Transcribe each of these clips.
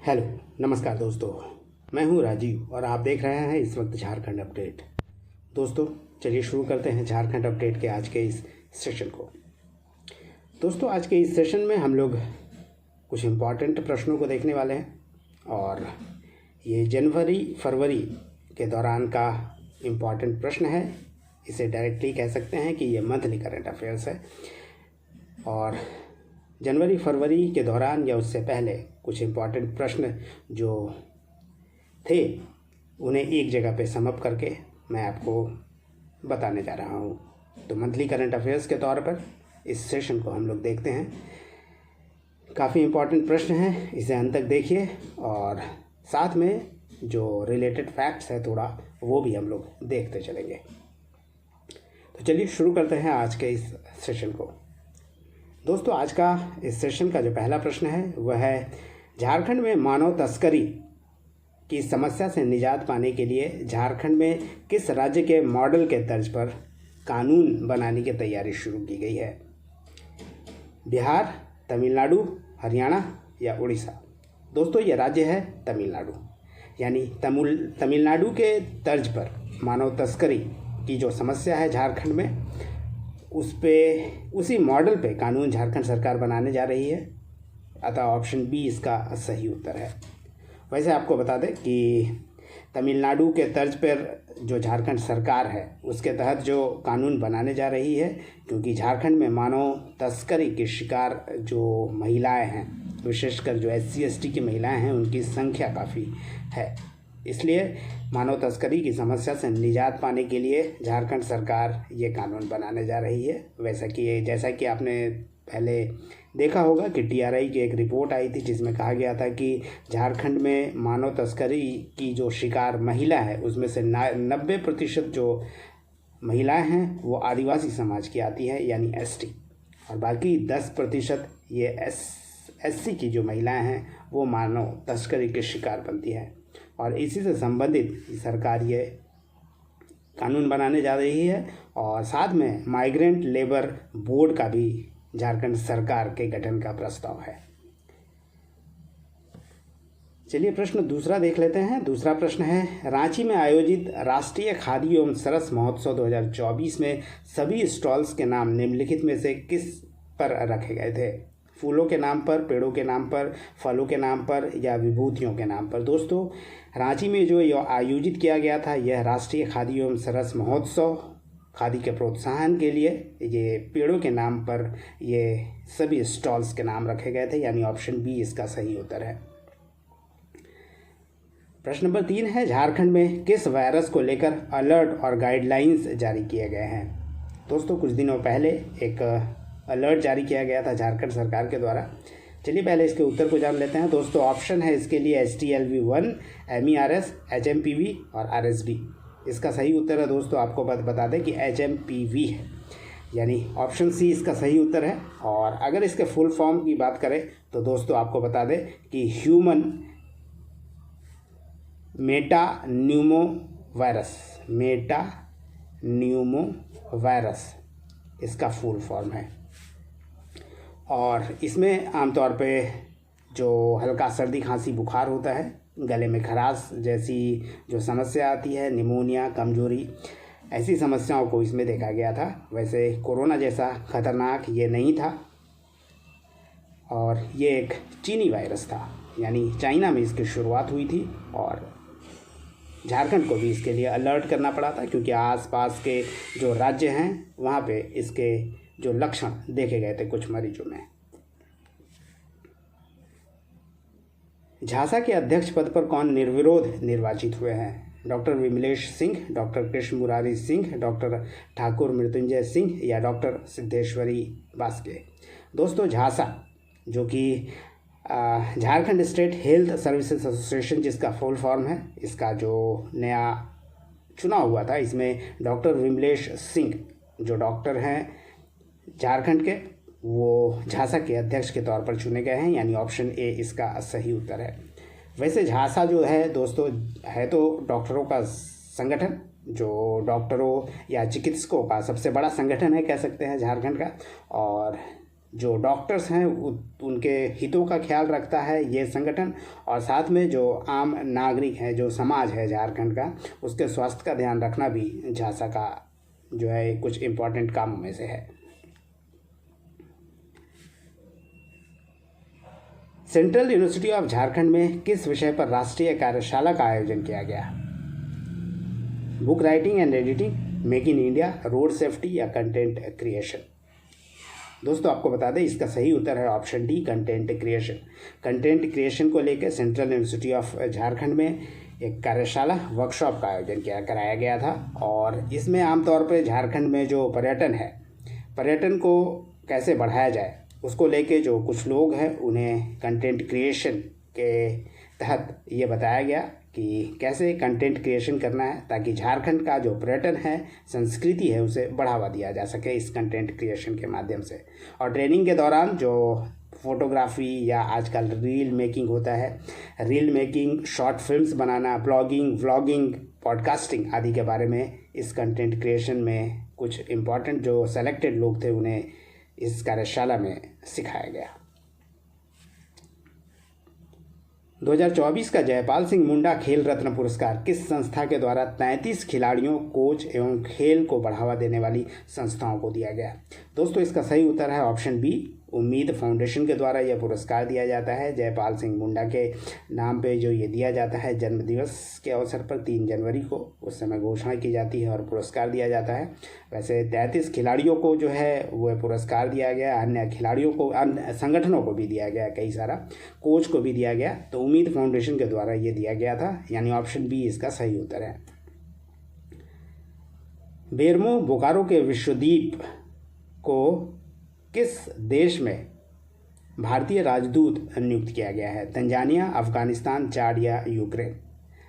Hello, नमस्कार दोस्तों। मैं हूं राजीव और आप देख रहे हैं इस वक्त झारखंड अपडेट। दोस्तों चलिए शुरू करते हैं झारखंड अपडेट के आज के इस सेशन को। दोस्तों आज के इस सेशन में हम लोग कुछ इम्पॉर्टेंट प्रश्नों को देखने वाले हैं और ये जनवरी फरवरी के दौरान का इम्पॉर्टेंट प्रश्न है। इसे डायरेक्टली कह सकते हैं कि ये मंथली करंट अफेयर्स है और जनवरी फरवरी के दौरान या उससे पहले कुछ इम्पॉर्टेंट प्रश्न जो थे उन्हें एक जगह पे समअप करके मैं आपको बताने जा रहा हूँ। तो मंथली करंट अफेयर्स के तौर पर इस सेशन को हम लोग देखते हैं। काफ़ी इम्पॉर्टेंट प्रश्न हैं, इसे अंत तक देखिए और साथ में जो रिलेटेड फैक्ट्स है थोड़ा वो भी हम लोग देखते चलेंगे। तो चलिए शुरू करते हैं आज के इस सेशन को। दोस्तों आज का इस सेशन का जो पहला प्रश्न है वह है झारखंड में मानव तस्करी की समस्या से निजात पाने के लिए झारखंड में किस राज्य के मॉडल के तर्ज पर कानून बनाने की तैयारी शुरू की गई है? बिहार, तमिलनाडु, हरियाणा या उड़ीसा? दोस्तों ये राज्य है तमिलनाडु, यानी तमिलनाडु के तर्ज पर मानव तस्करी की जो समस्या है झारखंड में उसी मॉडल पे कानून झारखंड सरकार बनाने जा रही है। अतः ऑप्शन बी इसका सही उत्तर है। वैसे आपको बता दें कि तमिलनाडु के तर्ज पर जो झारखंड सरकार है उसके तहत जो कानून बनाने जा रही है, क्योंकि झारखंड में मानव तस्करी के शिकार जो महिलाएं हैं, विशेषकर जो SC ST की महिलाएं हैं, उनकी संख्या काफ़ी है। इसलिए मानव तस्करी की समस्या से निजात पाने के लिए झारखंड सरकार ये कानून बनाने जा रही है। जैसा कि आपने पहले देखा होगा कि TRI की एक रिपोर्ट आई थी जिसमें कहा गया था कि झारखंड में मानव तस्करी की जो शिकार महिला है उसमें से 90% जो महिलाएं हैं वो आदिवासी समाज की आती है, यानी ST, और बाकी 10% ये SC की जो महिलाएं हैं वो मानव तस्करी के शिकार बनती हैं। और इसी से संबंधित सरकार ये कानून बनाने जा रही है और साथ में माइग्रेंट लेबर बोर्ड का भी झारखंड सरकार के गठन का प्रस्ताव है। चलिए प्रश्न दूसरा देख लेते हैं। दूसरा प्रश्न है रांची में आयोजित राष्ट्रीय खादी एवं सरस महोत्सव 2024 में सभी स्टॉल्स के नाम निम्नलिखित में से किस पर रखे गए थे? फूलों के नाम पर, पेड़ों के नाम पर, फलों के नाम पर या विभूतियों के नाम पर? दोस्तों रांची में जो आयोजित किया गया था यह राष्ट्रीय खादी एवं सरस महोत्सव खादी के प्रोत्साहन के लिए ये पेड़ों के नाम पर ये सभी स्टॉल्स के नाम रखे गए थे, यानी ऑप्शन बी इसका सही उत्तर है। प्रश्न नंबर 3 है झारखंड में किस वायरस को लेकर अलर्ट और गाइडलाइंस जारी किए गए हैं? दोस्तों कुछ दिनों पहले एक अलर्ट जारी किया गया था झारखंड सरकार के द्वारा। चलिए पहले इसके उत्तर को जान लेते हैं। दोस्तों ऑप्शन है इसके लिए HTLV-1, MERS, HMPV और RSV। इसका सही उत्तर है दोस्तों, आपको बता दें कि HMPV है, यानी ऑप्शन सी इसका सही उत्तर है। और अगर इसके फुल फॉर्म की बात करें तो दोस्तों आपको बता दें कि ह्यूमन मेटान्यूमो वायरस इसका फुल फॉर्म है। और इसमें आमतौर पे जो हल्का सर्दी खांसी बुखार होता है, गले में खराश जैसी जो समस्या आती है, निमोनिया, कमजोरी, ऐसी समस्याओं को इसमें देखा गया था। वैसे कोरोना जैसा खतरनाक ये नहीं था और ये एक चीनी वायरस था, यानी चाइना में इसकी शुरुआत हुई थी और झारखंड को भी इसके लिए अलर्ट करना पड़ा था, क्योंकि आसपास के जो राज्य हैं वहाँ पे इसके जो लक्षण देखे गए थे कुछ मरीजों में। झांसा के अध्यक्ष पद पर कौन निर्विरोध निर्वाचित हुए हैं? Doctor Vimlesh Singh, doctor Krishna Murari Singh, doctor Thakur Mrityunjay Singh या डॉक्टर सिद्धेश्वरी बास्के? दोस्तों झांसा जो कि Jharkhand state health services association जिसका फुल फॉर्म है, इसका जो नया चुनाव हुआ था इसमें डॉक्टर विमलेश सिंह जो डॉक्टर हैं झारखंड के, वो झांसा के अध्यक्ष के तौर पर चुने गए हैं, यानी ऑप्शन ए इसका सही उत्तर है। वैसे झांसा जो है दोस्तों है तो डॉक्टरों का संगठन, जो डॉक्टरों या चिकित्सकों का सबसे बड़ा संगठन है कह सकते हैं झारखंड का, और जो डॉक्टर्स हैं उनके हितों का ख्याल रखता है ये संगठन, और साथ में जो आम नागरिक हैं, जो समाज है झारखंड का, उसके स्वास्थ्य का ध्यान रखना भी झांसा का जो है कुछ इम्पोर्टेंट कामों में से है। सेंट्रल यूनिवर्सिटी ऑफ झारखंड में किस विषय पर राष्ट्रीय कार्यशाला का आयोजन किया गया? Book writing and editing, make in India, road safety या कंटेंट क्रिएशन। दोस्तों आपको बता दें इसका सही उत्तर है option D, content creation. Content creation को लेकर सेंट्रल यूनिवर्सिटी ऑफ झारखंड में एक कार्यशाला वर्कशॉप का आयोजन कराया गया था, और इसमें आमतौर पर झारखंड में जो पर्यटन है, पर्यटन को कैसे बढ़ाया जाए उसको लेके जो कुछ लोग हैं उन्हें कंटेंट क्रिएशन के तहत ये बताया गया कि कैसे कंटेंट क्रिएशन करना है ताकि झारखंड का जो पर्यटन है, संस्कृति है, उसे बढ़ावा दिया जा सके इस कंटेंट क्रिएशन के माध्यम से। और ट्रेनिंग के दौरान जो फोटोग्राफी या आजकल रील मेकिंग होता है, रील मेकिंग, शॉर्ट फिल्म्स बनाना, ब्लॉगिंग, व्लॉगिंग, पॉडकास्टिंग आदि के बारे में इस कंटेंट क्रिएशन में कुछ इम्पॉर्टेंट जो सेलेक्टेड लोग थे उन्हें इस कार्यशाला में सिखाया गया। 2024 का जयपाल सिंह मुंडा खेल रत्न पुरस्कार किस संस्था के द्वारा 33 खिलाड़ियों, कोच एवं खेल को बढ़ावा देने वाली संस्थाओं को दिया गया? दोस्तों इसका सही उत्तर है ऑप्शन बी, उम्मीद फाउंडेशन के द्वारा यह पुरस्कार दिया जाता है। जयपाल सिंह मुंडा के नाम पे जो ये दिया जाता है, जन्मदिवस के अवसर पर 3 जनवरी को उस समय घोषणा की जाती है और पुरस्कार दिया जाता है। वैसे 33 खिलाड़ियों को जो है वह पुरस्कार दिया गया, अन्य खिलाड़ियों को, अन्य संगठनों को भी दिया गया, कई सारा कोच को भी दिया गया, तो उम्मीद फाउंडेशन के द्वारा ये दिया गया था, यानी ऑप्शन बी इसका सही उत्तर है। बेरमो बोकारो के विश्वद्वीप को किस देश में भारतीय राजदूत नियुक्त किया गया है? तंजानिया, अफगानिस्तान, चाड या यूक्रेन?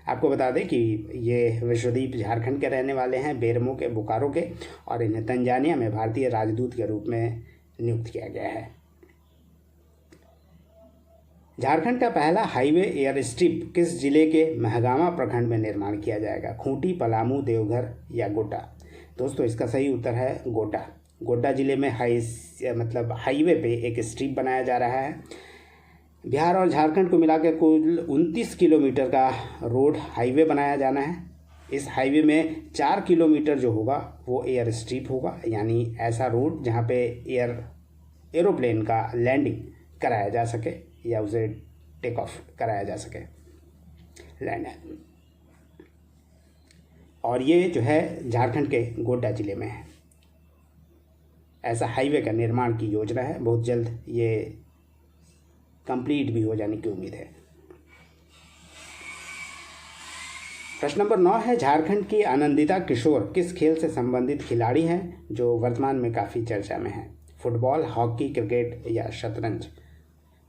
आपको बता दें कि ये विश्वद्वीप झारखंड के रहने वाले हैं, बेरमो के, बोकारो के, और इन्हें तंजानिया में भारतीय राजदूत के रूप में नियुक्त किया गया है। झारखंड का पहला हाईवे एयर स्ट्रिप किस जिले के महगामा प्रखंड में निर्माण किया जाएगा? खूंटी, पलामू, देवघर या गोड्डा? दोस्तों इसका सही उत्तर है गोड्डा। गोड्डा जिले में हाईवे पे एक स्ट्रिप बनाया जा रहा है। बिहार और झारखंड को मिलाकर कुल 29 किलोमीटर का रोड हाईवे बनाया जाना है। इस हाईवे में 4 किलोमीटर जो होगा वो एयर स्ट्रिप होगा, यानी ऐसा रोड जहाँ पे एरोप्लेन का लैंडिंग कराया जा सके या उसे टेक ऑफ कराया जा सके, लैंड है। और ये जो है झारखंड के गोड्डा जिले में है। ऐसा हाईवे का निर्माण की योजना है, बहुत जल्द ये कंप्लीट भी हो जाने की उम्मीद है। प्रश्न नंबर 9 है, झारखंड की आनंदिता किशोर किस खेल से संबंधित खिलाड़ी हैं जो वर्तमान में काफ़ी चर्चा में है? फुटबॉल, हॉकी, क्रिकेट या शतरंज?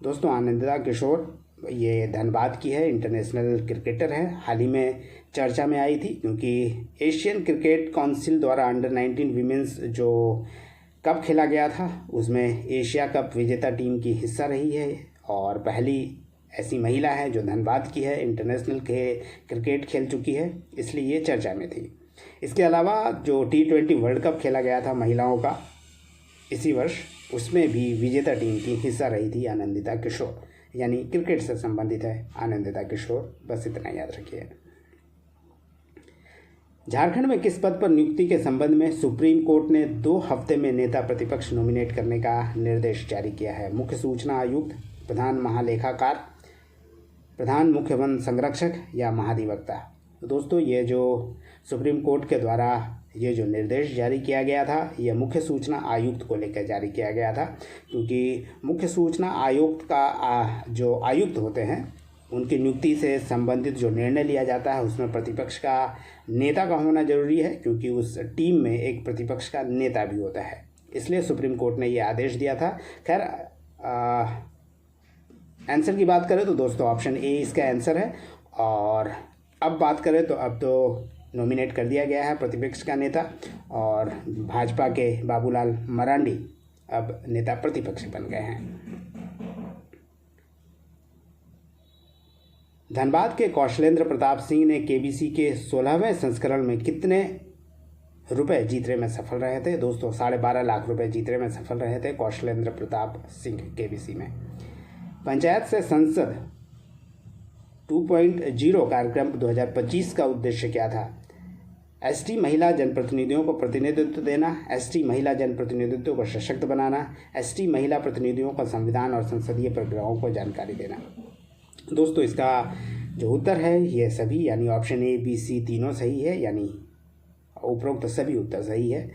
दोस्तों आनंदिता किशोर ये धनबाद की है, इंटरनेशनल क्रिकेटर है। हाल ही में चर्चा में आई थी क्योंकि एशियन क्रिकेट काउंसिल द्वारा अंडर 19 वीमेंस जो कप खेला गया था उसमें एशिया कप विजेता टीम की हिस्सा रही है और पहली ऐसी महिला है जो धनबाद की है, इंटरनेशनल क्रिकेट खेल चुकी है, इसलिए ये चर्चा में थी। इसके अलावा जो T20 वर्ल्ड कप खेला गया था महिलाओं का इसी वर्ष, उसमें भी विजेता टीम की हिस्सा रही थी आनंदिता किशोर, यानी क्रिकेट से संबंधित है आनंदिता किशोर, बस इतना याद रखिए। झारखंड में किस पद पर नियुक्ति के संबंध में सुप्रीम कोर्ट ने 2 हफ्ते में नेता प्रतिपक्ष नॉमिनेट करने का निर्देश जारी किया है? मुख्य सूचना आयुक्त, प्रधान महालेखाकार, प्रधान मुख्य वन संरक्षक या महाधिवक्ता? दोस्तों ये जो सुप्रीम कोर्ट के द्वारा ये जो निर्देश जारी किया गया था यह मुख्य सूचना आयुक्त को लेकर जारी किया गया था, क्योंकि मुख्य सूचना आयुक्त का जो आयुक्त होते हैं उनकी नियुक्ति से संबंधित जो निर्णय लिया जाता है उसमें प्रतिपक्ष का नेता का होना जरूरी है, क्योंकि उस टीम में एक प्रतिपक्ष का नेता भी होता है, इसलिए सुप्रीम कोर्ट ने ये आदेश दिया था। खैर आंसर की बात करें तो दोस्तों ऑप्शन ए इसका आंसर है, और अब बात करें तो अब तो नॉमिनेट कर दिया गया है प्रतिपक्ष का नेता, और भाजपा के बाबूलाल मरांडी अब नेता प्रतिपक्ष बन गए हैं। धनबाद के कौशलेंद्र प्रताप सिंह ने केबीसी के 16वें संस्करण में कितने रुपए जीतने में सफल रहे थे। दोस्तों 12.5 लाख रुपए जीतने में सफल रहे थे कौशलेंद्र प्रताप सिंह केबीसी में। पंचायत से संसद 2.0 कार्यक्रम 2025 का उद्देश्य क्या था? एसटी महिला जनप्रतिनिधियों को प्रतिनिधित्व देना, एसटी महिला जनप्रतिनिधित्व को सशक्त बनाना, एसटी महिला प्रतिनिधियों को संविधान और संसदीय प्रक्रियाओं को जानकारी देना। दोस्तों इसका जो उत्तर है ये सभी यानी ऑप्शन ए, बी, सी तीनों सही है, यानी उपरोक्त सभी उत्तर सही है।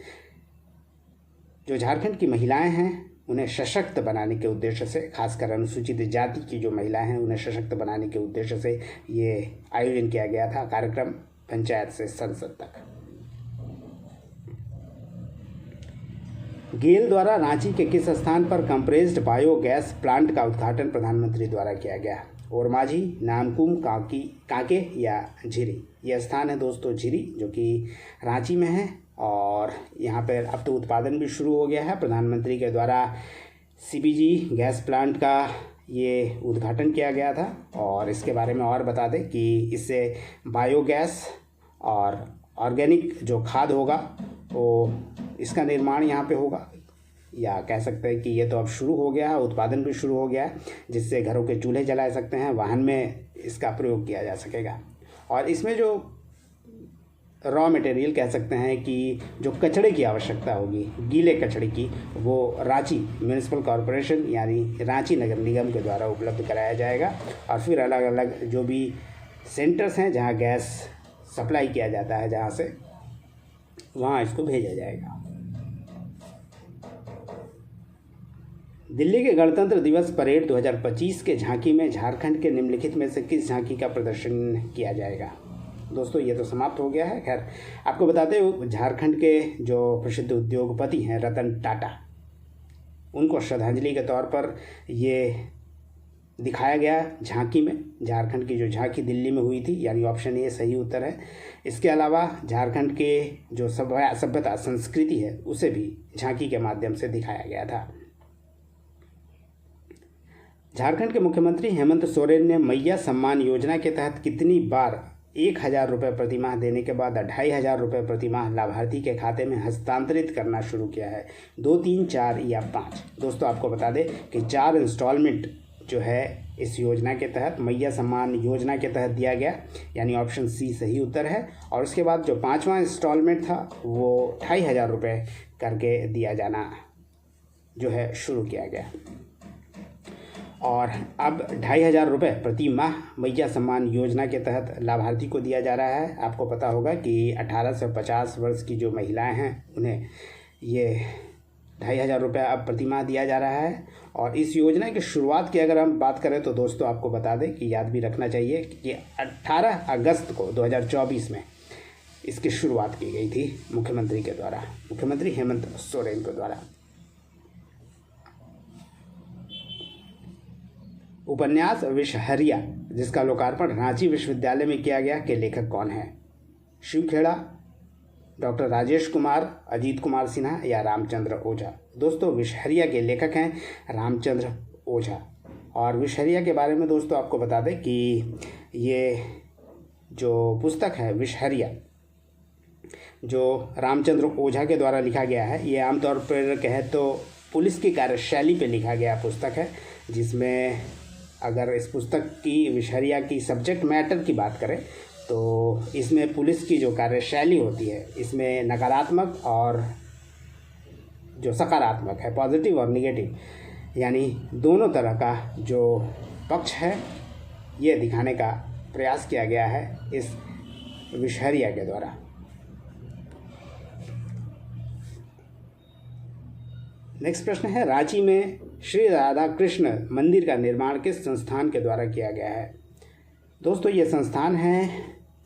जो झारखंड की महिलाएं हैं उन्हें सशक्त बनाने के उद्देश्य से, खासकर अनुसूचित जाति की जो महिलाएं हैं उन्हें सशक्त बनाने के उद्देश्य से ये आयोजन किया गया था कार्यक्रम पंचायत से संसद तक। गेल द्वारा रांची के किस स्थान पर कंप्रेस्ड बायोगैस प्लांट का उद्घाटन प्रधानमंत्री द्वारा किया गया? ओरमाझी, नामकुम, कांके या झिरी? यह स्थान है दोस्तों झिरी, जो कि रांची में है। और यहाँ पर अब तो उत्पादन भी शुरू हो गया है। प्रधानमंत्री के द्वारा सीबीजी गैस प्लांट का ये उद्घाटन किया गया था। और इसके बारे में और बता दें कि इससे बायोगैस और ऑर्गेनिक जो खाद होगा वो इसका निर्माण यहाँ पे होगा, या कह सकते हैं कि ये तो अब शुरू हो गया है, उत्पादन भी शुरू हो गया है, जिससे घरों के चूल्हे जला सकते हैं, वाहन में इसका प्रयोग किया जा सकेगा। और इसमें जो रॉ मटेरियल कह सकते हैं कि जो कचड़े की आवश्यकता होगी, गीले कचड़े की, वो रांची म्यूनिसिपल कॉरपोरेशन यानी रांची नगर निगम के द्वारा उपलब्ध कराया जाएगा। और फिर अलग अलग जो भी सेंटर्स हैं जहां गैस सप्लाई किया जाता है, जहां से वहां इसको भेजा जाएगा। दिल्ली के गणतंत्र दिवस परेड 2025 के झांकी में झारखंड के निम्नलिखित में से किस झांकी का प्रदर्शन किया जाएगा? दोस्तों ये तो समाप्त हो गया है। खैर आपको बताते हो झारखंड के जो प्रसिद्ध उद्योगपति हैं रतन टाटा, उनको श्रद्धांजलि के तौर पर ये दिखाया गया झांकी में। झारखंड की जो झांकी दिल्ली में हुई थी, यानी ऑप्शन ए सही उत्तर है। इसके अलावा झारखंड के जो सभ्यता संस्कृति है उसे भी झांकी के माध्यम से दिखाया गया था। झारखंड के मुख्यमंत्री हेमंत सोरेन ने मैया सम्मान योजना के तहत कितनी बार 1,000 रुपये प्रतिमाह देने के बाद 2,500 रुपये प्रतिमाह लाभार्थी के खाते में हस्तांतरित करना शुरू किया है? 2, 3, 4 या 5? दोस्तों आपको बता दें कि 4 इंस्टॉलमेंट जो है इस योजना के तहत, मैया सम्मान योजना के तहत दिया गया, यानी ऑप्शन सी सही उत्तर है। और उसके बाद जो 5वां इंस्टॉलमेंट था वो 2,500 रुपये करके दिया जाना जो है शुरू किया गया। और अब 2,500 रुपये प्रति माह मैया सम्मान योजना के तहत लाभार्थी को दिया जा रहा है। आपको पता होगा कि 18 से 50 वर्ष की जो महिलाएं हैं उन्हें ये 2,500 रुपये अब प्रति माह दिया जा रहा है। और इस योजना की शुरुआत की अगर हम बात करें तो दोस्तों आपको बता दें कि याद भी रखना चाहिए कि 18 अगस्त को 2024 में इसकी शुरुआत की गई थी मुख्यमंत्री के द्वारा, मुख्यमंत्री हेमंत सोरेन के द्वारा। उपन्यास विषहरिया जिसका लोकार्पण रांची विश्वविद्यालय में किया गया के लेखक कौन है? शिव खेड़ा, डॉक्टर राजेश कुमार, अजीत कुमार सिन्हा या रामचंद्र ओझा? दोस्तों विषहरिया के लेखक हैं रामचंद्र ओझा। और विषहरिया के बारे में दोस्तों आपको बता दें कि ये जो पुस्तक है विषहरिया जो रामचंद्र ओझा के द्वारा लिखा गया है, ये आमतौर पर कहें तो पुलिस की कार्यशैली पे लिखा गया पुस्तक है, जिसमें अगर इस पुस्तक की विषहरिया की सब्जेक्ट मैटर की बात करें तो इसमें पुलिस की जो कार्यशैली होती है इसमें नकारात्मक और जो सकारात्मक है, पॉजिटिव और निगेटिव, यानी दोनों तरह का जो पक्ष है ये दिखाने का प्रयास किया गया है इस विषहरिया के द्वारा। नेक्स्ट प्रश्न है, रांची में श्री राधा कृष्ण मंदिर का निर्माण किस संस्थान के द्वारा किया गया है? दोस्तों ये संस्थान है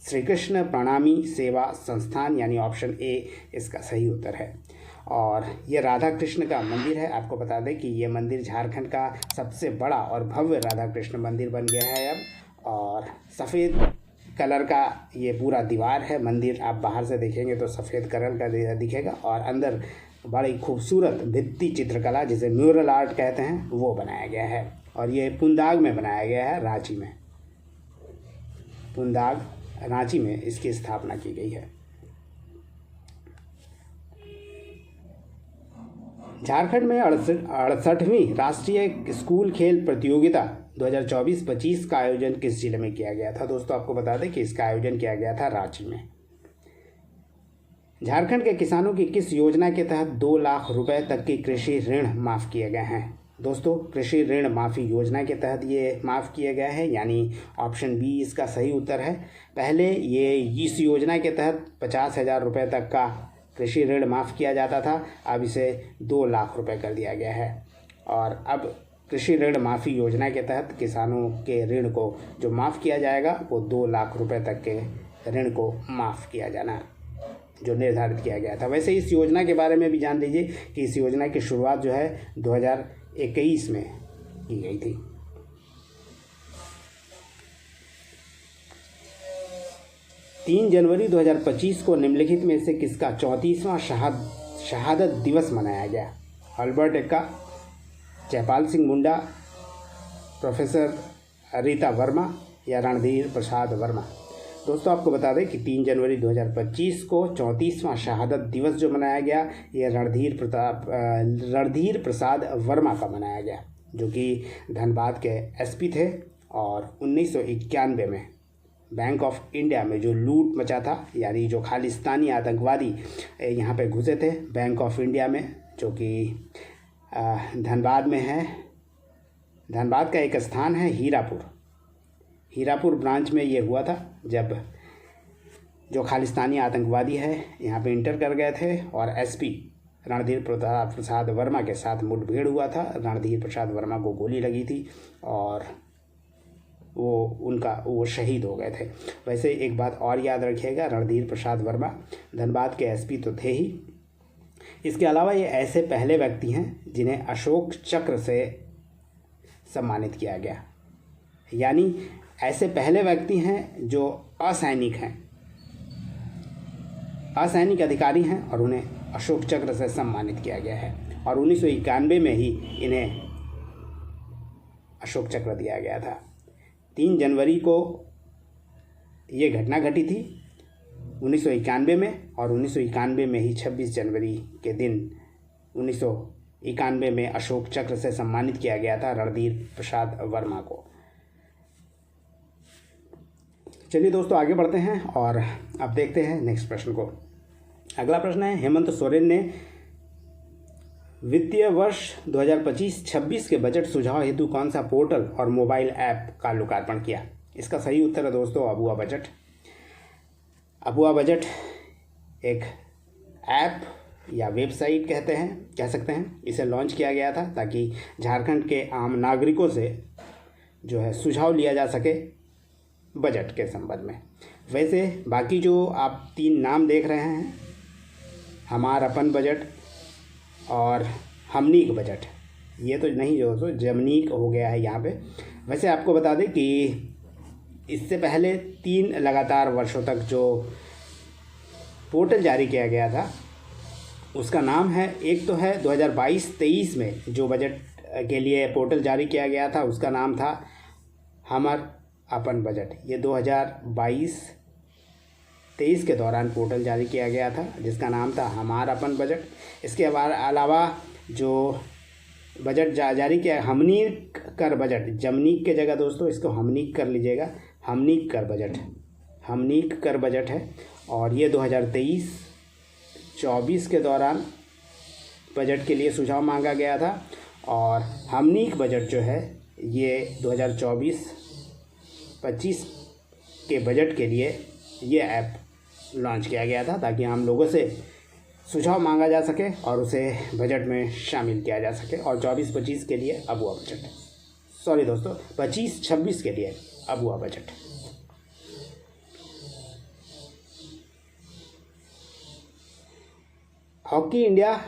श्री कृष्ण प्रणामी सेवा संस्थान, यानी ऑप्शन ए इसका सही उत्तर है। और ये राधा कृष्ण का मंदिर है। आपको बता दें कि ये मंदिर झारखंड का सबसे बड़ा और भव्य राधा कृष्ण मंदिर बन गया है अब। और सफ़ेद कलर का ये पूरा दीवार है मंदिर, आप बाहर से देखेंगे तो सफ़ेद कलर का दिखेगा और अंदर बड़ी खूबसूरत भित्ति चित्रकला जिसे म्यूरल आर्ट कहते हैं वो बनाया गया है। और ये पुंदाग में बनाया गया है, रांची में, पुंदाग रांची में इसकी स्थापना की गई है। झारखंड में 68वीं राष्ट्रीय स्कूल खेल प्रतियोगिता 2024-25 का आयोजन किस जिले में किया गया था? दोस्तों आपको बता दें कि इसका आयोजन किया गया था रांची में। झारखंड के किसानों की किस योजना के तहत 2 लाख रुपए तक की कृषि ऋण माफ़ किए गए हैं? दोस्तों कृषि ऋण माफ़ी योजना के तहत ये माफ़ किए गए हैं, यानी ऑप्शन बी इसका सही उत्तर है। पहले ये इस योजना के तहत 50,000 रुपये तक का कृषि ऋण माफ़ किया जाता था, अब इसे 2 लाख रुपए कर दिया गया है। और अब कृषि ऋण माफ़ी योजना के तहत किसानों के ऋण को जो माफ़ किया जाएगा वो 2 लाख रुपए तक के ऋण को माफ़ किया जाना जो निर्धारित किया गया था। वैसे इस योजना के बारे में भी जान लीजिए कि इस योजना की शुरुआत जो है 2021 में की गई थी। तीन जनवरी 2025 को निम्नलिखित में से किसका 34वां शहादत दिवस मनाया गया? अल्बर्ट एक्का, जयपाल सिंह मुंडा, प्रोफेसर रीता वर्मा या रणधीर प्रसाद वर्मा? दोस्तों आपको बता दें कि 3 जनवरी 2025 को 34वां शहादत दिवस जो मनाया गया ये रणधीर प्रसाद वर्मा का मनाया गया, जो कि धनबाद के एसपी थे। और 1991 में बैंक ऑफ इंडिया में जो लूट मचा था, यानी जो खालिस्तानी आतंकवादी यहाँ पे घुसे थे बैंक ऑफ इंडिया में, जो कि धनबाद में है। धनबाद का एक स्थान है हीरापुर ब्रांच में ये हुआ था, जब जो खालिस्तानी आतंकवादी है यहाँ पे इंटर कर गए थे और एसपी रणधीर प्रसाद वर्मा के साथ मुठभेड़ हुआ था। रणधीर प्रसाद वर्मा को गोली लगी थी और वो शहीद हो गए थे। वैसे एक बात और याद रखिएगा, रणधीर प्रसाद वर्मा धनबाद के एसपी तो थे ही, इसके अलावा ये ऐसे पहले व्यक्ति हैं जिन्हें अशोक चक्र से सम्मानित किया गया, यानी ऐसे पहले व्यक्ति हैं जो असैनिक अधिकारी हैं और उन्हें अशोक चक्र से सम्मानित किया गया है। और 1991 में ही इन्हें अशोक चक्र दिया गया था। 3 जनवरी को ये घटना घटी थी 1991 में, और 1991 में ही 26 जनवरी के दिन 1991 में अशोक चक्र से सम्मानित किया गया था रणधीर प्रसाद वर्मा को। चलिए दोस्तों आगे बढ़ते हैं और अब देखते हैं नेक्स्ट प्रश्न को। अगला प्रश्न है, हेमंत सोरेन ने वित्तीय वर्ष 2025-26 के बजट सुझाव हेतु कौन सा पोर्टल और मोबाइल ऐप का लोकार्पण किया? इसका सही उत्तर है दोस्तों अबुआ बजट। अबुआ बजट एक ऐप या वेबसाइट कह सकते हैं, इसे लॉन्च किया गया था ताकि झारखंड के आम नागरिकों से जो है सुझाव लिया जा सके बजट के संबंध में। वैसे बाकी जो आप 3 नाम देख रहे हैं, हमार अपन बजट और हमनीक बजट, ये तो नहीं जो दोस्तों जमनीक हो गया है यहाँ पे। वैसे आपको बता दें कि इससे पहले 3 लगातार वर्षों तक जो पोर्टल जारी किया गया था उसका नाम है, एक तो है 2022-23 में जो बजट के लिए पोर्टल जारी किया गया था उसका नाम था हमार अपन बजट। ये 2022-23 के दौरान पोर्टल जारी किया गया था जिसका नाम था हमार अपन बजट। इसके अलावा जो बजट जारी किया हमनीक कर बजट, जमनीक के जगह दोस्तों इसको हमनीक कर लीजिएगा, हमनीक कर बजट है। और ये 2023-24 के दौरान बजट के लिए सुझाव मांगा गया था। और हमनीक बजट जो है ये 2024-25 के बजट के लिए ये ऐप लॉन्च किया गया था ताकि आम लोगों से सुझाव मांगा जा सके और उसे बजट में शामिल किया जा सके। और 24-25 के लिए अबुआ बजट, सॉरी दोस्तों 25-26 के लिए Abua budget. Hockey India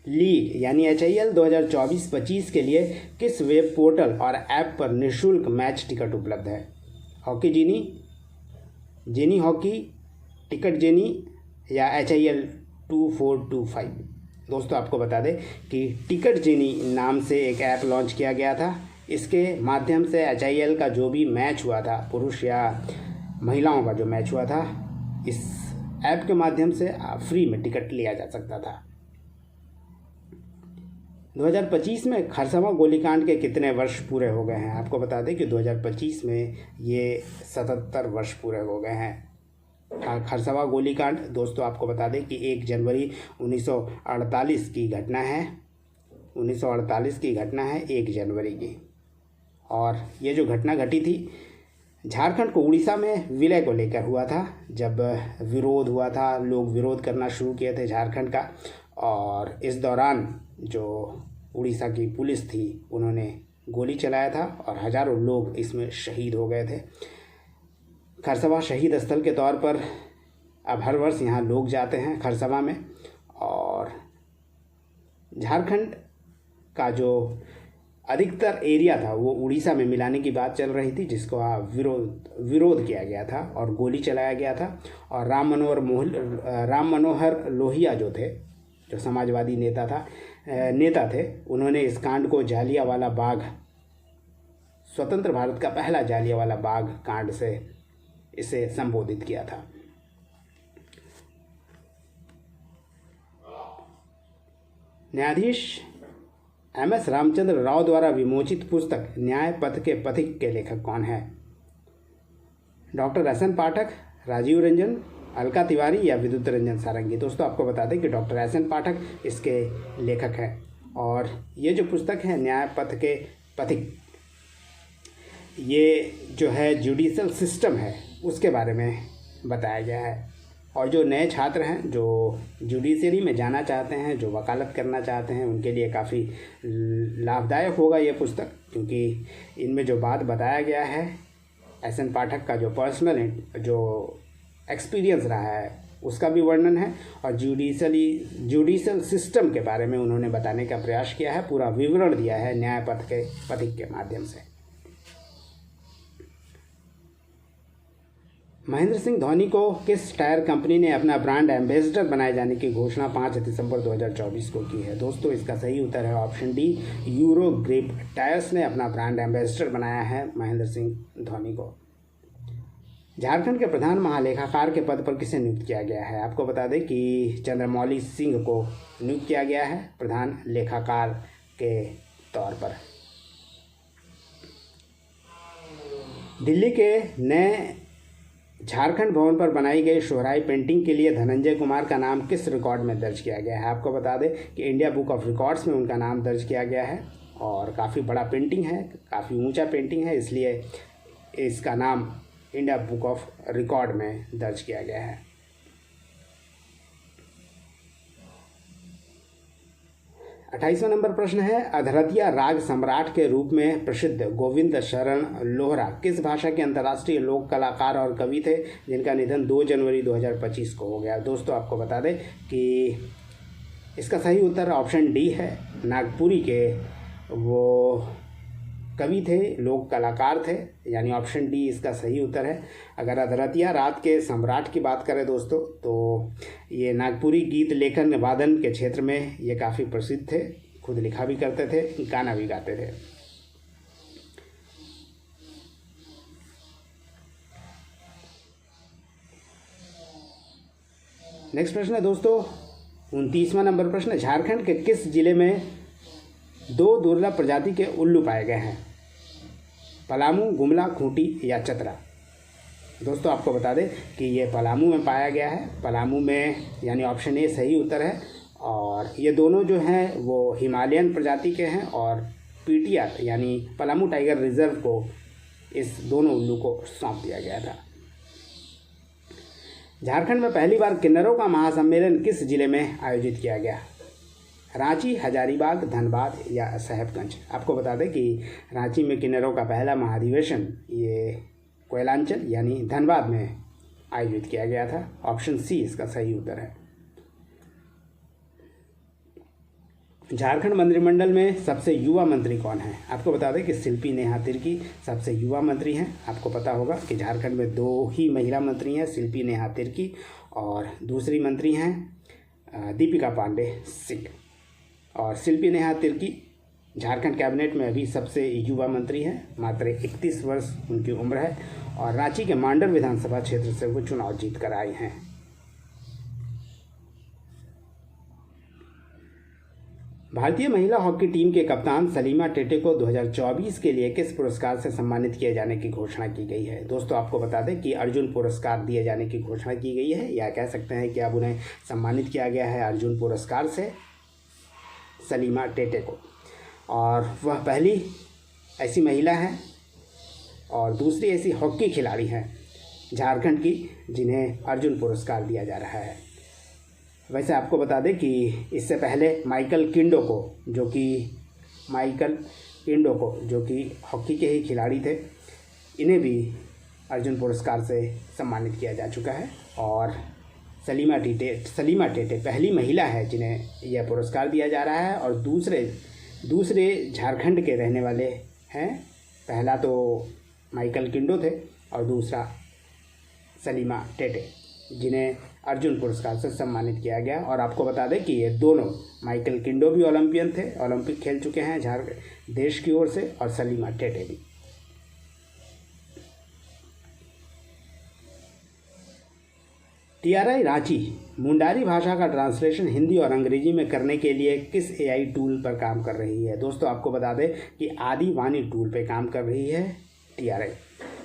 league यानी HIL 2024-25 के लिए किस वेब पोर्टल और ऐप पर निःशुल्क मैच टिकट उपलब्ध है? Hockey jenny hockey, ticket jenny या HIL 2425? दोस्तों आपको बता दें कि टिकट जेनी नाम से एक ऐप लॉन्च किया गया था। इसके माध्यम से HIL का जो भी मैच हुआ था, पुरुष या महिलाओं का जो मैच हुआ था, इस ऐप के माध्यम से फ्री में टिकट लिया जा सकता था। 2025 में खरसवां गोलीकांड के कितने वर्ष पूरे हो गए हैं? आपको बता दें कि 2025 में ये 77 वर्ष पूरे हो गए हैं। खरसवां गोलीकांड दोस्तों आपको बता दें कि 1 जनवरी 1948 की घटना है। 1948 की घटना है 1 जनवरी की। और ये जो घटना घटी थी झारखंड को उड़ीसा में विलय को लेकर हुआ था। जब विरोध हुआ था, लोग विरोध करना शुरू किए थे झारखंड का, और इस दौरान जो उड़ीसा की पुलिस थी उन्होंने गोली चलाया था और हजारों लोग इसमें शहीद हो गए थे। खरसवां शहीद स्थल के तौर पर अब हर वर्ष यहाँ लोग जाते हैं खरसवां में। और झारखंड का जो अधिकतर एरिया था वो उड़ीसा में मिलाने की बात चल रही थी, जिसको विरोध किया गया था और गोली चलाया गया था। और राम मनोहर लोहिया जो थे, जो समाजवादी नेता थे, उन्होंने इस कांड को जालियांवाला बाग, स्वतंत्र भारत का पहला जालियांवाला बाग कांड से इसे संबोधित किया था। न्यायाधीश MS रामचंद्र राव द्वारा विमोचित पुस्तक न्याय पथ के पथिक के लेखक कौन है? डॉक्टर SN पाठक, राजीव रंजन, अलका तिवारी या विद्युत रंजन सारंगी? दोस्तों आपको बता दें कि डॉक्टर SN पाठक इसके लेखक हैं। और ये जो पुस्तक है न्याय पथ के पथिक, ये जो है जुडिशल सिस्टम है उसके बारे में बताया गया है। और जो नए छात्र हैं जो जुडिशरी में जाना चाहते हैं, जो वकालत करना चाहते हैं, उनके लिए काफ़ी लाभदायक होगा ये पुस्तक, क्योंकि इनमें जो बात बताया गया है SN पाठक का जो पर्सनल जो एक्सपीरियंस रहा है उसका भी वर्णन है, और जुडिशल सिस्टम के बारे में उन्होंने बताने का प्रयास किया है, पूरा विवरण दिया है न्याय पथ के पथिक के माध्यम से। महेंद्र सिंह धोनी को किस टायर कंपनी ने अपना ब्रांड एम्बेसडर बनाए जाने की घोषणा 5 दिसंबर 2024 को की है? दोस्तों इसका सही उत्तर है option D, euro grip tyres ने अपना ब्रांड एम्बेसडर बनाया है महेंद्र सिंह धोनी को। झारखंड के प्रधान महालेखाकार के पद पर किसे नियुक्त किया गया है? आपको बता दें कि चंद्रमौली सिंह को नियुक्त किया गया है प्रधान लेखाकार के तौर पर। दिल्ली के नए झारखंड भवन पर बनाई गई शोहराई पेंटिंग के लिए धनंजय कुमार का नाम किस रिकॉर्ड में दर्ज किया गया है? आपको बता दें कि इंडिया बुक ऑफ रिकॉर्ड्स में उनका नाम दर्ज किया गया है। और काफ़ी बड़ा पेंटिंग है, काफ़ी ऊंचा पेंटिंग है, इसलिए इसका नाम इंडिया बुक ऑफ रिकॉर्ड में दर्ज किया गया है। 28वां नंबर प्रश्न है, अधरतिया राग सम्राट के रूप में प्रसिद्ध गोविंद शरण लोहरा किस भाषा के अंतर्राष्ट्रीय लोक कलाकार और कवि थे जिनका निधन 2 जनवरी 2025 को हो गया? दोस्तों आपको बता दें कि इसका सही उत्तर ऑप्शन डी है। नागपुरी के वो कवि थे, लोक कलाकार थे, यानी ऑप्शन डी इसका सही उत्तर है। अगर अधरतिया राग के सम्राट की बात करें दोस्तों, तो ये नागपुरी गीत लेखन वादन के क्षेत्र में ये काफ़ी प्रसिद्ध थे, खुद लिखा भी करते थे, गाना भी गाते थे। नेक्स्ट प्रश्न है दोस्तों 29वां नंबर प्रश्न, झारखंड के किस जिले में 2 दुर्लभ प्रजाति के उल्लू पाए गए हैं? पलामू, गुमला, खूंटी या चतरा? दोस्तों आपको बता दें कि ये पलामू में पाया गया है। पलामू में यानी ऑप्शन ए सही उत्तर है। और ये दोनों जो हैं वो हिमालयन प्रजाति के हैं और PTR यानी पलामू टाइगर रिजर्व को इस दोनों उल्लू को सौंप दिया गया था। झारखंड में पहली बार किन्नरों का महासम्मेलन किस जिले में आयोजित किया गया? रांची, हजारीबाग, धनबाद या साहेबगंज? आपको बता दें कि रांची में किन्नरों का पहला महाधिवेशन ये कोयलांचल यानी धनबाद में आयोजित किया गया था। ऑप्शन सी इसका सही उत्तर है। झारखंड मंत्रिमंडल में सबसे युवा मंत्री कौन है? आपको बता दें कि शिल्पी नेहा तिर्की सबसे युवा मंत्री हैं। आपको पता होगा कि झारखंड में 2 ही महिला मंत्री हैं, शिल्पी नेहा तिर्की और दूसरी मंत्री हैं दीपिका पांडे सिंह। और शिल्पी नेहा तिर्की झारखंड कैबिनेट में अभी सबसे युवा मंत्री हैं, मात्र 31 वर्ष उनकी उम्र है और रांची के मांडर विधानसभा क्षेत्र से वो चुनाव जीत कर आई हैं। भारतीय महिला हॉकी टीम के कप्तान सलीमा टेटे को 2024 के लिए किस पुरस्कार से सम्मानित किए जाने की घोषणा की गई है? दोस्तों आपको बता दें कि अर्जुन पुरस्कार दिए जाने की घोषणा की गई है, या कह सकते हैं कि अब उन्हें सम्मानित किया गया है अर्जुन पुरस्कार से, सलीमा टेटे को। और वह पहली ऐसी महिला है और दूसरी ऐसी हॉकी खिलाड़ी हैं झारखंड की जिन्हें अर्जुन पुरस्कार दिया जा रहा है। वैसे आपको बता दें कि इससे पहले माइकल किंडो को, जो कि हॉकी के ही खिलाड़ी थे, इन्हें भी अर्जुन पुरस्कार से सम्मानित किया जा चुका है। और सलीमा टेटे पहली महिला है जिन्हें यह पुरस्कार दिया जा रहा है और दूसरे झारखंड के रहने वाले हैं। पहला तो माइकल किंडो थे और दूसरा सलीमा टेटे, जिन्हें अर्जुन पुरस्कार से सम्मानित किया गया। और आपको बता दें कि ये दोनों, माइकल किंडो भी ओलंपियन थे, ओलंपिक खेल चुके हैं झारखंड देश की ओर से, और सलीमा टेटे भी। TRI रांची मुंडारी भाषा का ट्रांसलेशन हिंदी और अंग्रेजी में करने के लिए किस AI टूल पर काम कर रही है? दोस्तों आपको बता दें कि आदिवानी टूल पे काम कर रही है TRI।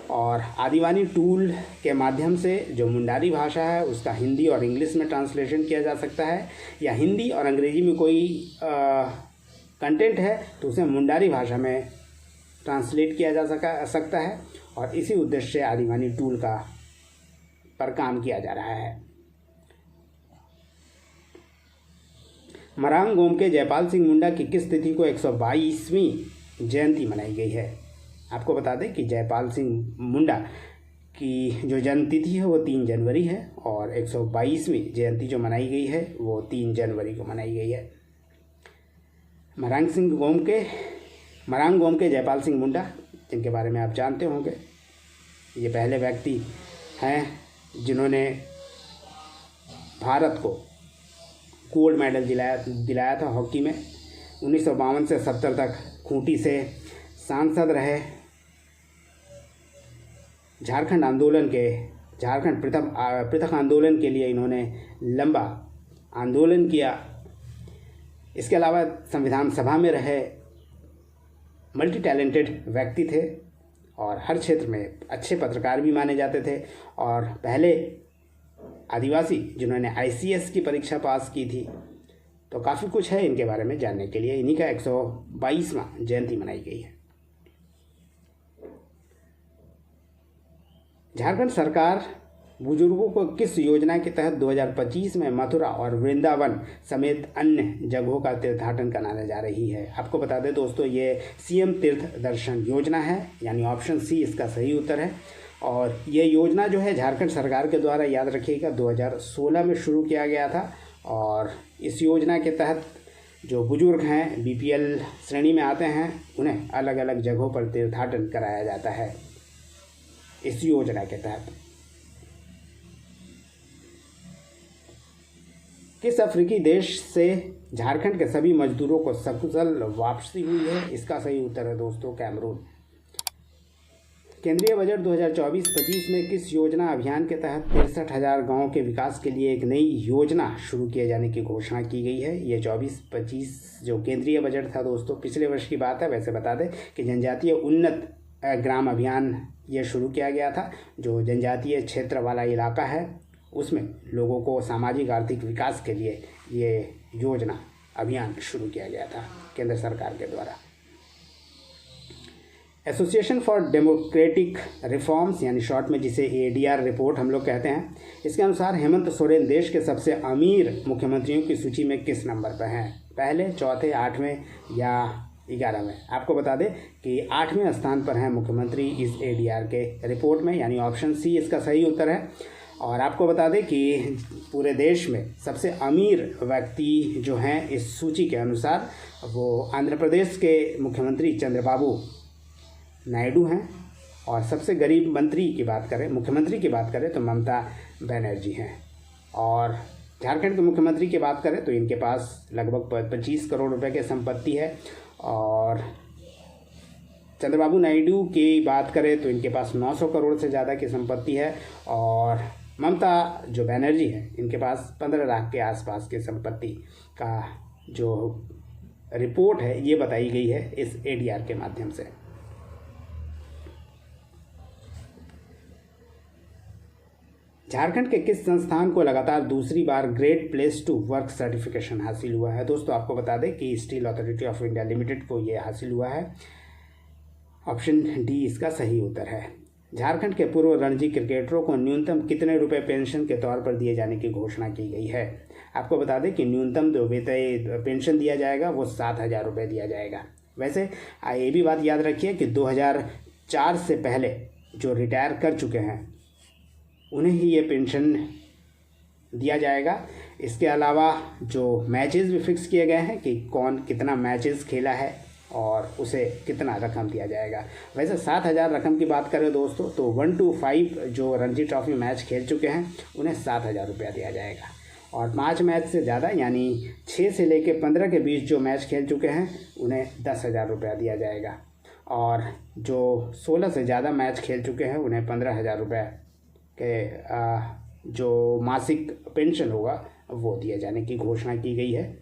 और आदिवानी टूल के माध्यम से जो मुंडारी भाषा है उसका हिंदी और इंग्लिश में ट्रांसलेशन किया जा सकता है, या हिंदी और अंग्रेजी में कोई कंटेंट है तो उसे मुंडारी भाषा में ट्रांसलेट किया जा सकता है। और इसी उद्देश्य से आदिवानी टूल पर काम किया जा रहा है। मरांग गोम के जयपाल सिंह मुंडा की किस तिथि को 122वीं जयंती मनाई गई है? आपको बता दें कि जयपाल सिंह मुंडा की जो जन्म तिथि है वो 3 जनवरी है और 122वीं जयंती जो मनाई गई है वो 3 जनवरी को मनाई गई है। मरांग गोम के जयपाल सिंह मुंडा, जिनके बारे में आप जानते होंगे, ये पहले व्यक्ति हैं जिन्होंने भारत को गोल्ड मेडल दिलाया था हॉकी में। 1952 से 70 तक खूंटी से सांसद रहे। झारखंड पृथक आंदोलन के लिए इन्होंने लंबा आंदोलन किया। इसके अलावा संविधान सभा में रहे। मल्टी टैलेंटेड व्यक्ति थे और हर क्षेत्र में अच्छे पत्रकार भी माने जाते थे, और पहले आदिवासी जिन्होंने ICS की परीक्षा पास की थी। तो काफ़ी कुछ है इनके बारे में जानने के लिए। इन्हीं का 122वां जयंती मनाई गई है। झारखंड सरकार बुजुर्गों को किस योजना के तहत 2025 में मथुरा और वृंदावन समेत अन्य जगहों का तीर्थाटन कराने जा रही है? आपको बता दें दोस्तों, ये CM तीर्थ दर्शन योजना है, यानी ऑप्शन C इसका सही उत्तर है। और ये योजना जो है झारखंड सरकार के द्वारा, याद रखिएगा, 2016 में शुरू किया गया था। और इस योजना के तहत जो बुजुर्ग हैं, BPL श्रेणी में आते हैं, उन्हें अलग अलग जगहों पर तीर्थाटन कराया जाता है इस योजना के तहत। किस अफ्रीकी देश से झारखंड के सभी मजदूरों को सकुशल वापसी हुई है? इसका सही उत्तर है दोस्तों कैमरून। केंद्रीय बजट 2024-25 में किस योजना अभियान के तहत 63,000 गाँव के विकास के लिए एक नई योजना शुरू किए जाने की घोषणा की गई है? ये 24-25 जो केंद्रीय बजट था दोस्तों, पिछले वर्ष की बात है। वैसे बता दें कि जनजातीय उन्नत ग्राम अभियान ये शुरू किया गया था। जो जनजातीय क्षेत्र वाला इलाका है उसमें लोगों को सामाजिक आर्थिक विकास के लिए ये योजना अभियान शुरू किया गया था केंद्र सरकार के द्वारा। एसोसिएशन फॉर डेमोक्रेटिक रिफॉर्म्स, यानी शॉर्ट में जिसे ADR रिपोर्ट हम लोग कहते हैं, इसके अनुसार हेमंत सोरेन देश के सबसे अमीर मुख्यमंत्रियों की सूची में किस नंबर पर हैं? पहले, चौथे, 8वें या 11वें? आपको बता दें कि 8वें स्थान पर हैं मुख्यमंत्री इस ADR के रिपोर्ट में, यानी ऑप्शन C इसका सही उत्तर है। और आपको बता दें कि पूरे देश में सबसे अमीर व्यक्ति जो हैं इस सूची के अनुसार, वो आंध्र प्रदेश के मुख्यमंत्री चंद्रबाबू नायडू हैं। और सबसे गरीब मुख्यमंत्री की बात करें तो ममता बनर्जी हैं। और झारखंड के मुख्यमंत्री की बात करें तो इनके पास लगभग 25 करोड़ रुपए की संपत्ति है। और चंद्रबाबू नायडू की बात करें तो इनके पास 900 करोड़ से ज़्यादा की संपत्ति है। और ममता जो बनर्जी है, इनके पास 15 लाख के आसपास की संपत्ति का जो रिपोर्ट है ये बताई गई है इस ADR के माध्यम से। झारखंड के किस संस्थान को लगातार दूसरी बार Great Place to Work certification हासिल हुआ है? दोस्तों आपको बता दें कि Steel Authority of India Limited को ये हासिल हुआ है। ऑप्शन डी इसका सही उत्तर है। झारखंड के पूर्व रणजी क्रिकेटरों को न्यूनतम कितने रुपए पेंशन के तौर पर दिए जाने की घोषणा की गई है? आपको बता दें कि न्यूनतम जो पेंशन दिया जाएगा वो 7,000 रुपये दिया जाएगा। वैसे ये भी बात याद रखिए कि 2004 से पहले जो रिटायर कर चुके हैं उन्हें ही ये पेंशन दिया जाएगा। इसके अलावा जो मैचेस भी फिक्स किए गए हैं कि कौन कितना मैचेस खेला है और उसे कितना रकम दिया जाएगा। वैसे 7,000 रकम की बात करें दोस्तों तो 1 to 5 जो रणजी ट्रॉफी मैच खेल चुके हैं उन्हें 7,000 रुपया दिया जाएगा, और 5 मैच से ज़्यादा यानी 6 से लेकर 15 के बीच जो मैच खेल चुके हैं उन्हें 10,000 रुपया दिया जाएगा, और जो 16 से ज़्यादा मैच खेल चुके हैं उन्हें 15,000 रुपये के जो मासिक पेंशन होगा वो दिए जाने की घोषणा की गई है।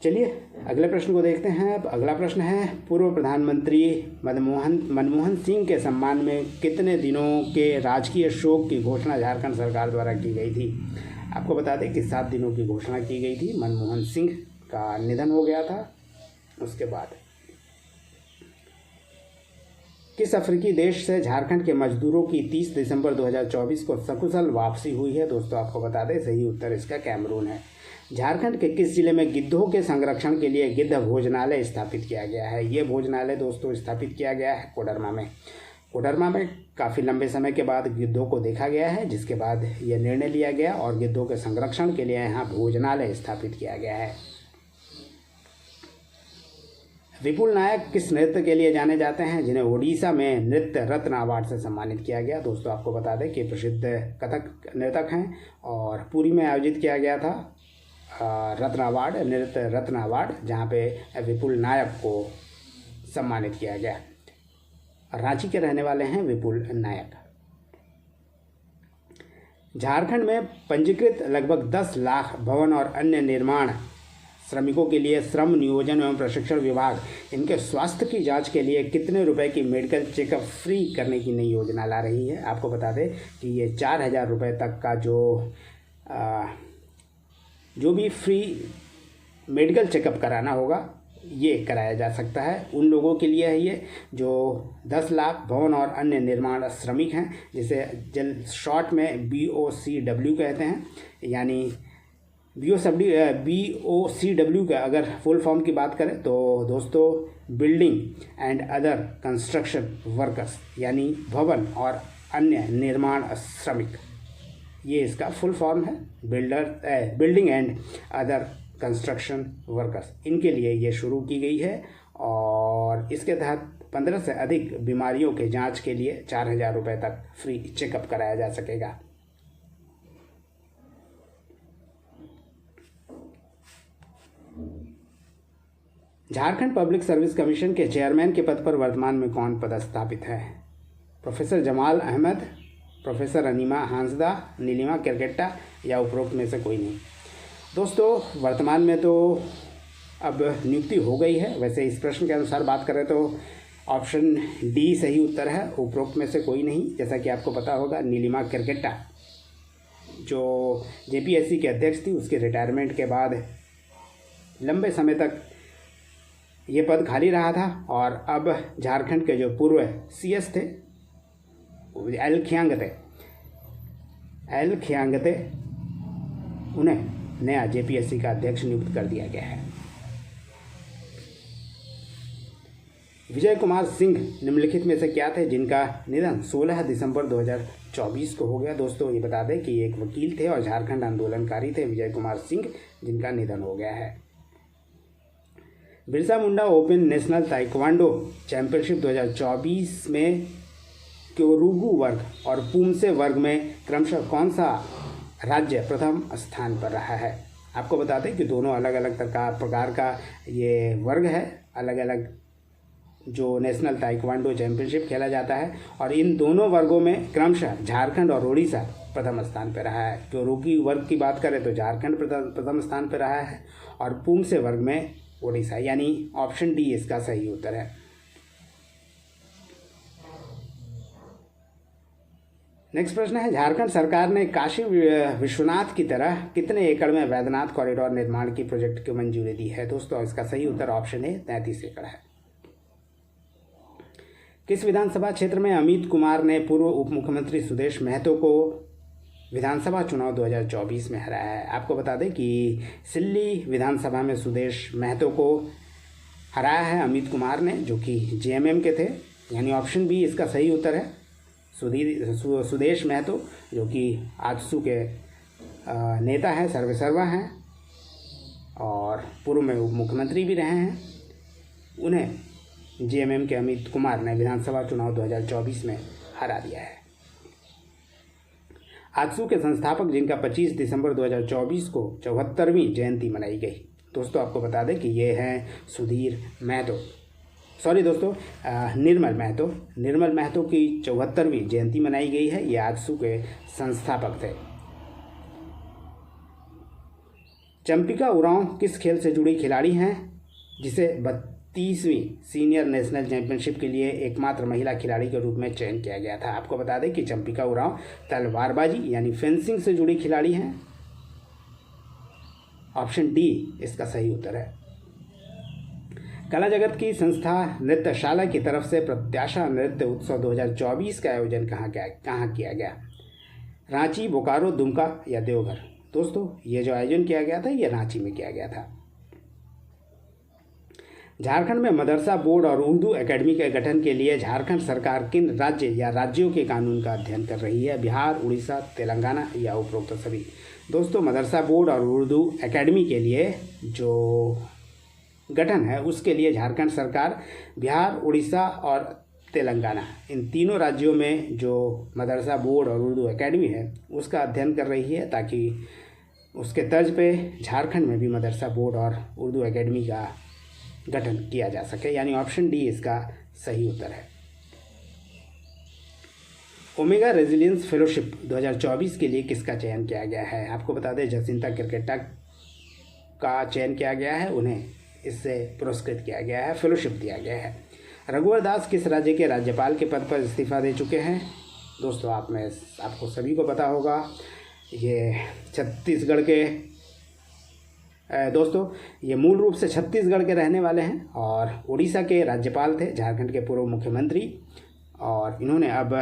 चलिए अगले प्रश्न को देखते हैं। अब अगला प्रश्न है, पूर्व प्रधानमंत्री मनमोहन सिंह के सम्मान में कितने दिनों के राजकीय शोक की घोषणा झारखंड सरकार द्वारा की गई थी? आपको बता दें कि 7 दिनों की घोषणा की गई थी। मनमोहन सिंह का निधन हो गया था। उसके बाद किस अफ्रीकी देश से झारखंड के मजदूरों की 30 दिसंबर 2024 को सकुशल वापसी हुई है? दोस्तों आपको बता दें सही उत्तर इसका कैमरून है। झारखंड के किस जिले में गिद्धों के संरक्षण के लिए गिद्ध भोजनालय स्थापित किया गया है? ये भोजनालय दोस्तों स्थापित किया गया है कोडरमा में। कोडरमा में काफ़ी लंबे समय के बाद गिद्धों को देखा गया है, जिसके बाद यह निर्णय लिया गया और गिद्धों के संरक्षण के लिए यहाँ भोजनालय स्थापित किया गया है। विपुल नायक किस नृत्य के लिए जाने जाते हैं जिन्हें ओडिशा में नृत्य रत्न अवार्ड से सम्मानित किया गया? दोस्तों आपको बता दें कि प्रसिद्ध कथक नर्तक हैं और पुरी में आयोजित किया गया था रत्न अवार्ड, नृत्य रत्न अवार्ड, जहां पे विपुल नायक को सम्मानित किया गया। रांची के रहने वाले हैं विपुल नायक। झारखंड में पंजीकृत लगभग 10 लाख भवन और अन्य निर्माण श्रमिकों के लिए श्रम नियोजन एवं प्रशिक्षण विभाग इनके स्वास्थ्य की जांच के लिए कितने रुपए की मेडिकल चेकअप फ्री करने की नई योजना ला रही है? आपको बता दें कि ये 4,000 रुपये तक का जो भी फ्री मेडिकल चेकअप कराना होगा ये कराया जा सकता है। उन लोगों के लिए है ये जो 10 लाख भवन और अन्य निर्माण श्रमिक हैं, जिसे शॉर्ट में BOCW कहते हैं। यानी BOCW का अगर फुल फॉर्म की बात करें तो दोस्तों building and other construction workers, यानी भवन और अन्य निर्माण श्रमिक, ये इसका फुल फॉर्म है। Building and other construction workers, इनके लिए ये शुरू की गई है और इसके तहत 15 से अधिक बीमारियों के जांच के लिए 4,000 रुपये तक फ्री चेकअप कराया जा सकेगा। झारखंड पब्लिक सर्विस कमीशन के चेयरमैन के पद पर वर्तमान में कौन पदस्थापित है? Professor Jamal Ahmad, professor enema Hansda, Nilima Kerketta या उपरोक्त में से कोई नहीं। दोस्तों वर्तमान में तो अब नियुक्ति हो गई है। वैसे इस प्रश्न के अनुसार बात करें तो ऑप्शन डी सही उत्तर है, उपरोक्त में से कोई नहीं। जैसा कि आपको पता होगा नीलिमा केरकेट्टा जो JPSC के अध्यक्ष थी, उसके रिटायरमेंट के बाद लंबे समय तक ये पद खाली रहा था और अब झारखंड के जो पूर्व CS थे एल खियांगते उन्हें नया JPSC का अध्यक्ष नियुक्त कर दिया गया है। विजय कुमार सिंह निम्नलिखित में से क्या थे जिनका निधन 16 दिसंबर 2024 को हो गया? दोस्तों ये बता दें कि एक वकील थे और झारखंड आंदोलनकारी थे विजय कुमार सिंह, जिनका निधन हो गया है। Birsa Munda open national taekwondo championship 2024 में क्योरुगु वर्ग और पुमसे वर्ग में क्रमशः कौन सा राज्य प्रथम स्थान पर रहा है? आपको बता दें कि दोनों अलग अलग प्रकार का ये वर्ग है, अलग अलग जो नेशनल ताइक्वांडो चैंपियनशिप खेला जाता है और इन दोनों वर्गों में क्रमशः झारखंड और उड़ीसा प्रथम स्थान पर रहा है। क्योंकि वर्ग की बात करें तो झारखंड प्रथम स्थान पर रहा है और पुंसे वर्ग में उड़ीसा, यानी ऑप्शन डी इसका सही उत्तर है। नेक्स्ट प्रश्न है, झारखंड सरकार ने काशी विश्वनाथ की तरह कितने एकड़ में वैद्यनाथ कॉरिडोर निर्माण की प्रोजेक्ट को मंजूरी दी है? दोस्तों इसका सही उत्तर ऑप्शन ए 33 एकड़ है। किस विधानसभा क्षेत्र में अमित कुमार ने पूर्व उप मुख्यमंत्री सुदेश महतो को विधानसभा चुनाव 2024 में हराया है? आपको बता दें कि सिल्ली विधानसभा में सुदेश महतो को हराया है अमित कुमार ने, जो कि जेएमएम के थे, यानी ऑप्शन बी इसका सही उत्तर है। सुदेश महतो जो कि आजसू के नेता हैं, सर्वेसर्वा हैं और पूर्व में उप मुख्यमंत्री भी रहे हैं, उन्हें जेएमएम के अमित कुमार ने विधानसभा चुनाव 2024 में हरा दिया है। आजसू के संस्थापक जिनका 25 दिसंबर 2024 को 74वीं जयंती मनाई गई। दोस्तों आपको बता दें कि ये हैं निर्मल महतो की 74वीं जयंती मनाई गई है। ये आजसू के संस्थापक थे। चंपिका उरांव किस खेल से जुड़ी खिलाड़ी हैं जिसे 32वीं सीनियर नेशनल चैंपियनशिप के लिए एकमात्र महिला खिलाड़ी के रूप में चयन किया गया था? आपको बता दें कि चंपिका उरांव तलवारबाजी यानी फेंसिंग से जुड़ी खिलाड़ी हैं। ऑप्शन डी इसका सही उत्तर है। कला जगत की संस्था नृत्यशाला की तरफ से प्रत्याशा नृत्य उत्सव 2024 का आयोजन कहाँ किया गया? रांची, बोकारो, दुमका या देवघर? दोस्तों ये जो आयोजन किया गया था ये रांची में किया गया था। झारखंड में मदरसा बोर्ड और उर्दू एकेडमी के गठन के लिए झारखंड सरकार किन राज्य या राज्यों के कानून का अध्ययन कर रही है? बिहार, उड़ीसा, तेलंगाना या उपरोक्त सभी? दोस्तों मदरसा बोर्ड और उर्दू एकेडमी के लिए जो गठन है उसके लिए झारखंड सरकार बिहार, उड़ीसा और तेलंगाना इन तीनों राज्यों में जो मदरसा बोर्ड और उर्दू एकेडमी है उसका अध्ययन कर रही है, ताकि उसके तर्ज पे झारखंड में भी मदरसा बोर्ड और उर्दू एकेडमी का गठन किया जा सके, यानी ऑप्शन डी इसका सही उत्तर है। ओमेगा रेजिलियंस फेलोशिप 2024 के लिए किसका चयन किया गया है? आपको बता दें जसिंता किरकेटा का चयन किया गया है, उन्हें इससे पुरस्कृत किया गया है, फेलोशिप दिया गया है। रघुवर दास किस राज्य के राज्यपाल के पद पर इस्तीफा दे चुके हैं? दोस्तों आपको सभी को पता होगा, ये छत्तीसगढ़ के दोस्तों ये मूल रूप से छत्तीसगढ़ के रहने वाले हैं और उड़ीसा के राज्यपाल थे, झारखंड के पूर्व मुख्यमंत्री, और इन्होंने अब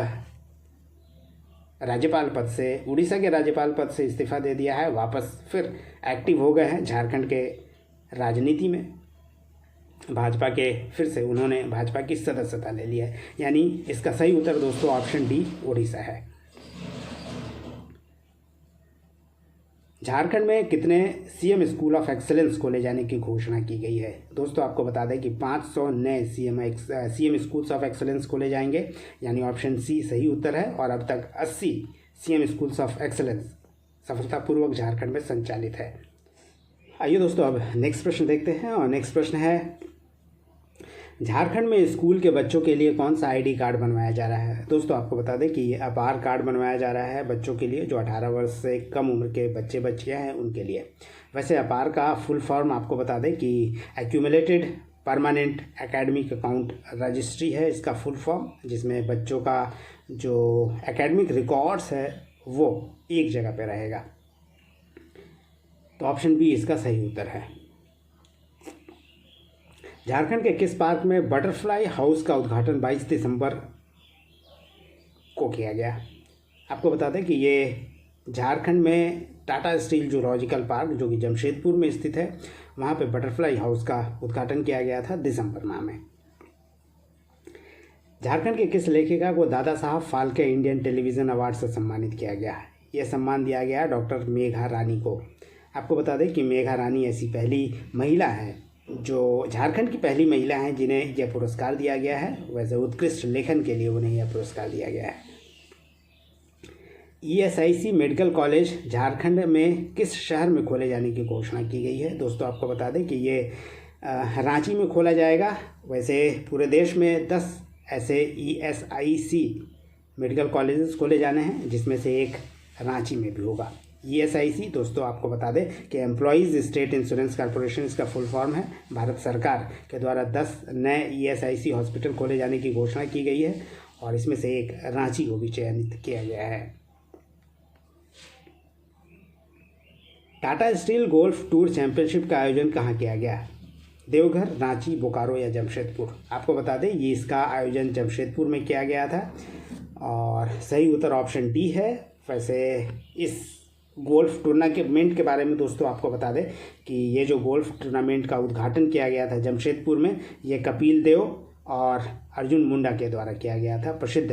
राज्यपाल पद से, उड़ीसा के राज्यपाल पद से इस्तीफा दे दिया है, वापस फिर एक्टिव हो गए हैं झारखंड के राजनीति में। भाजपा के फिर से उन्होंने भाजपा की सदस्यता ले ली है, यानी इसका सही उत्तर दोस्तों ऑप्शन डी उड़ीसा है। झारखंड में कितने सीएम स्कूल ऑफ एक्सेलेंस खोले जाने की घोषणा की गई है? दोस्तों आपको बता दें कि 500 नए सीएम स्कूल्स ऑफ एक्सेलेंस खोले जाएंगे, यानी ऑप्शन सी सही उत्तर है। और अब तक 80 सीएम स्कूल्स ऑफ एक्सेलेंस सफलतापूर्वक झारखंड में संचालित है। आइए दोस्तों अब नेक्स्ट प्रश्न देखते हैं, और नेक्स्ट प्रश्न है, झारखंड में स्कूल के बच्चों के लिए कौन सा आईडी कार्ड बनवाया जा रहा है? दोस्तों आपको बता दें कि ये आधार कार्ड बनवाया जा रहा है बच्चों के लिए, जो 18 वर्ष से कम उम्र के बच्चे बच्चियाँ हैं उनके लिए। वैसे आधार का फुल फॉर्म आपको बता दें कि accumulated permanent academic account registry है इसका फुल फॉर्म, जिसमें बच्चों का जो एकेडमिक रिकॉर्ड्स है वो एक जगह पे रहेगा। तो ऑप्शन बी इसका सही उत्तर है। झारखंड के किस पार्क में बटरफ्लाई हाउस का उद्घाटन 22 दिसंबर को किया गया? आपको बता दें कि ये झारखंड में टाटा स्टील जूलॉजिकल पार्क जो कि जमशेदपुर में स्थित है, वहाँ पे बटरफ्लाई हाउस का उद्घाटन किया गया था दिसंबर माह में। झारखंड के किस लेखिका को Dada Saheb Phalke Indian television award से सम्मानित किया गया? यह सम्मान दिया गया डॉक्टर मेघा रानी को। आपको बता दें कि मेघा रानी ऐसी पहली महिला है, जो झारखंड की पहली महिला हैं जिन्हें यह पुरस्कार दिया गया है। वैसे उत्कृष्ट लेखन के लिए उन्हें यह पुरस्कार दिया गया है। ESIC मेडिकल कॉलेज झारखंड में किस शहर में खोले जाने की घोषणा की गई है? दोस्तों आपको बता दें कि ये रांची में खोला जाएगा। वैसे पूरे देश में 10 ऐसे ESIC मेडिकल कॉलेजेस खोले जाने हैं, जिसमें से एक रांची में भी होगा। ईएसआईसी दोस्तों आपको बता दें कि एम्प्लॉयज़ स्टेट इंश्योरेंस कॉरपोरेशन इसका फुल फॉर्म है। भारत सरकार के द्वारा 10 नए ईएसआईसी हॉस्पिटल खोले जाने की घोषणा की गई है और इसमें से एक रांची को भी चयनित किया गया है। Tata steel golf tour championship का आयोजन कहाँ किया गया? देवघर, रांची, बोकारो या जमशेदपुर? आपको बता दें ये इसका आयोजन जमशेदपुर में किया गया था और सही उत्तर ऑप्शन डी है। वैसे इस गोल्फ टूर्नामेंट के बारे में दोस्तों आपको बता दें कि ये जो गोल्फ टूर्नामेंट का उद्घाटन किया गया था जमशेदपुर में, ये कपिल देव और अर्जुन मुंडा के द्वारा किया गया था। प्रसिद्ध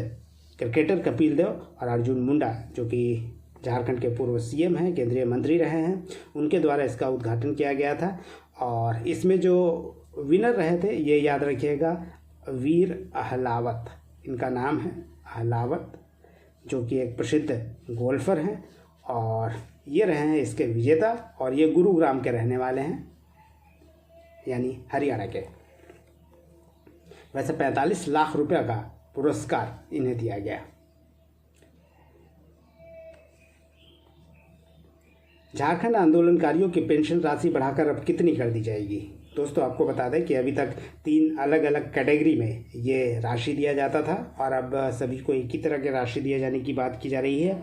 क्रिकेटर कपिल देव और अर्जुन मुंडा जो कि झारखंड के पूर्व सीएम हैं, केंद्रीय मंत्री रहे हैं, उनके द्वारा इसका उद्घाटन किया गया था। और इसमें जो विनर रहे थे ये याद रखिएगा, वीर अहलावत इनका नाम है, अहलावत, जो कि एक प्रसिद्ध गोल्फर हैं और ये रहे हैं इसके विजेता और ये गुरुग्राम के रहने वाले हैं, यानी हरियाणा के। वैसे 45 लाख रुपए का पुरस्कार इन्हें दिया गया। झारखंड आंदोलनकारियों की पेंशन राशि बढ़ाकर अब कितनी कर दी जाएगी? दोस्तों आपको बता दें कि अभी तक 3 अलग अलग कैटेगरी में ये राशि दिया जाता था और अब सभी को एक ही तरह की राशि दिए जाने की बात की जा रही है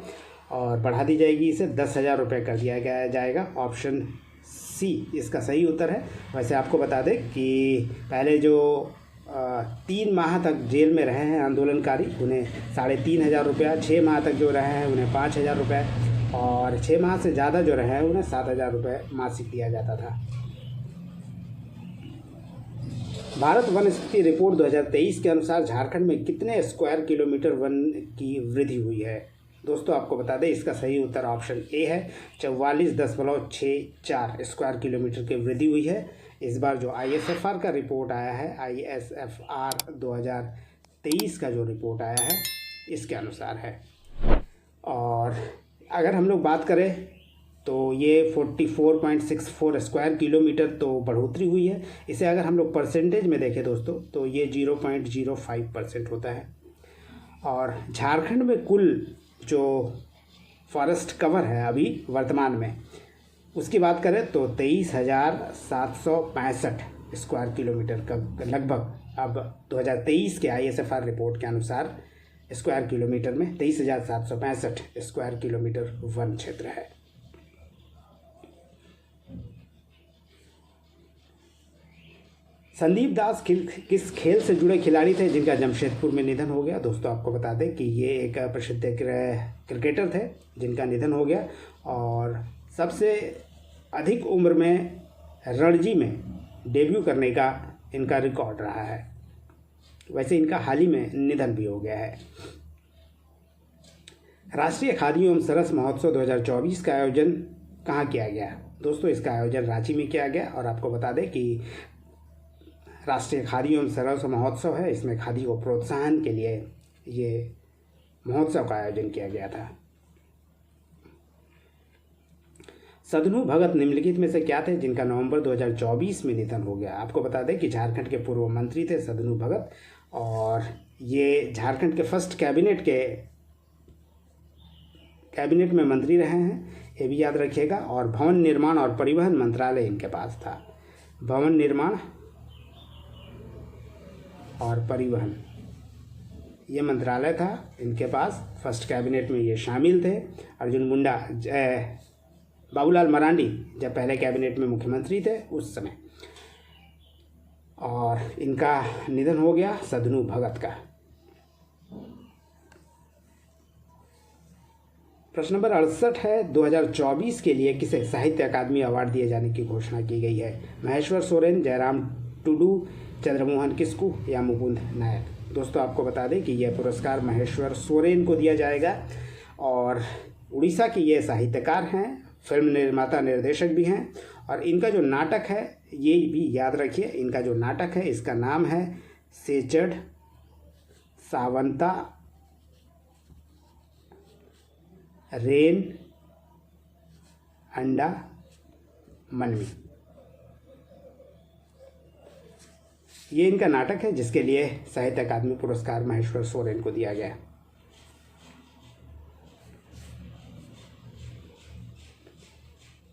और बढ़ा दी जाएगी। इसे 10,000 रुपये कर दिया जाएगा। ऑप्शन सी इसका सही उत्तर है। वैसे आपको बता दें कि पहले जो 3 माह तक जेल में रहे हैं आंदोलनकारी, उन्हें 3,500 रुपया, 6 माह तक जो रहे हैं उन्हें 5,000 रुपये और 6 माह से ज़्यादा जो रहे हैं उन्हें 7,000 रुपये मासिक दिया जाता था। भारत वन स्थिति रिपोर्ट 2023 के अनुसार झारखंड में कितने स्क्वायर किलोमीटर वन की वृद्धि हुई है? दोस्तों आपको बता दें इसका सही उत्तर ऑप्शन ए है, 44.64 स्क्वायर किलोमीटर की वृद्धि हुई है। इस बार जो ISFR का रिपोर्ट आया है, ISFR 2023 का जो रिपोर्ट आया है इसके अनुसार है। और अगर हम लोग बात करें तो ये 44.64 स्क्वायर किलोमीटर तो बढ़ोतरी हुई है। इसे अगर हम लोग परसेंटेज में देखें दोस्तों तो ये 0.05% होता है। और झारखंड में कुल जो फॉरेस्ट कवर है अभी वर्तमान में, उसकी बात करें तो 23,765 स्क्वायर किलोमीटर का लगभग अब 2023 के ISFR रिपोर्ट के अनुसार स्क्वायर किलोमीटर में 23,765 स्क्वायर किलोमीटर वन क्षेत्र है। संदीप दास किस खेल से जुड़े खिलाड़ी थे जिनका जमशेदपुर में निधन हो गया? दोस्तों आपको बता दें कि ये एक प्रसिद्ध क्रिकेटर थे जिनका निधन हो गया और सबसे अधिक उम्र में रणजी में डेब्यू करने का इनका रिकॉर्ड रहा है। वैसे इनका हाल ही में निधन भी हो गया है। राष्ट्रीय खादी एवं सरस महोत्सव 2024 का आयोजन कहाँ किया गया? दोस्तों इसका आयोजन रांची में किया गया और आपको बता दें कि राष्ट्रीय खादी एवं सरस महोत्सव है, इसमें खादी को प्रोत्साहन के लिए ये महोत्सव का आयोजन किया गया था। सदनू भगत निम्नलिखित में से क्या थे जिनका नवंबर 2024 में निधन हो गया? आपको बता दें कि झारखंड के पूर्व मंत्री थे सदनू भगत और ये झारखंड के फर्स्ट कैबिनेट में मंत्री रहे हैं, ये भी याद रखिएगा। और भवन निर्माण और परिवहन मंत्रालय इनके पास था। भवन निर्माण और परिवहन ये मंत्रालय था इनके पास, फर्स्ट कैबिनेट में ये शामिल थे। अर्जुन मुंडा, बाबूलाल मरांडी जब पहले कैबिनेट में मुख्यमंत्री थे उस समय, और इनका निधन हो गया सदनू भगत का। प्रश्न नंबर 68 है, 2024 के लिए किसे साहित्य अकादमी अवार्ड दिए जाने की घोषणा की गई है? महेश्वर सोरेन, जयराम टुडू, चंद्रमोहन किस्कू या मुकुंद नायक? दोस्तों आपको बता दें कि यह पुरस्कार महेश्वर सोरेन को दिया जाएगा और उड़ीसा के ये साहित्यकार हैं, फिल्म निर्माता निर्देशक भी हैं और इनका जो नाटक है ये भी याद रखिए, इनका जो नाटक है इसका नाम है सेचड़ सावंता रेन अंडा मनवी। ये इनका नाटक है जिसके लिए साहित्य अकादमी पुरस्कार महेश्वर सोरेन को दिया गया।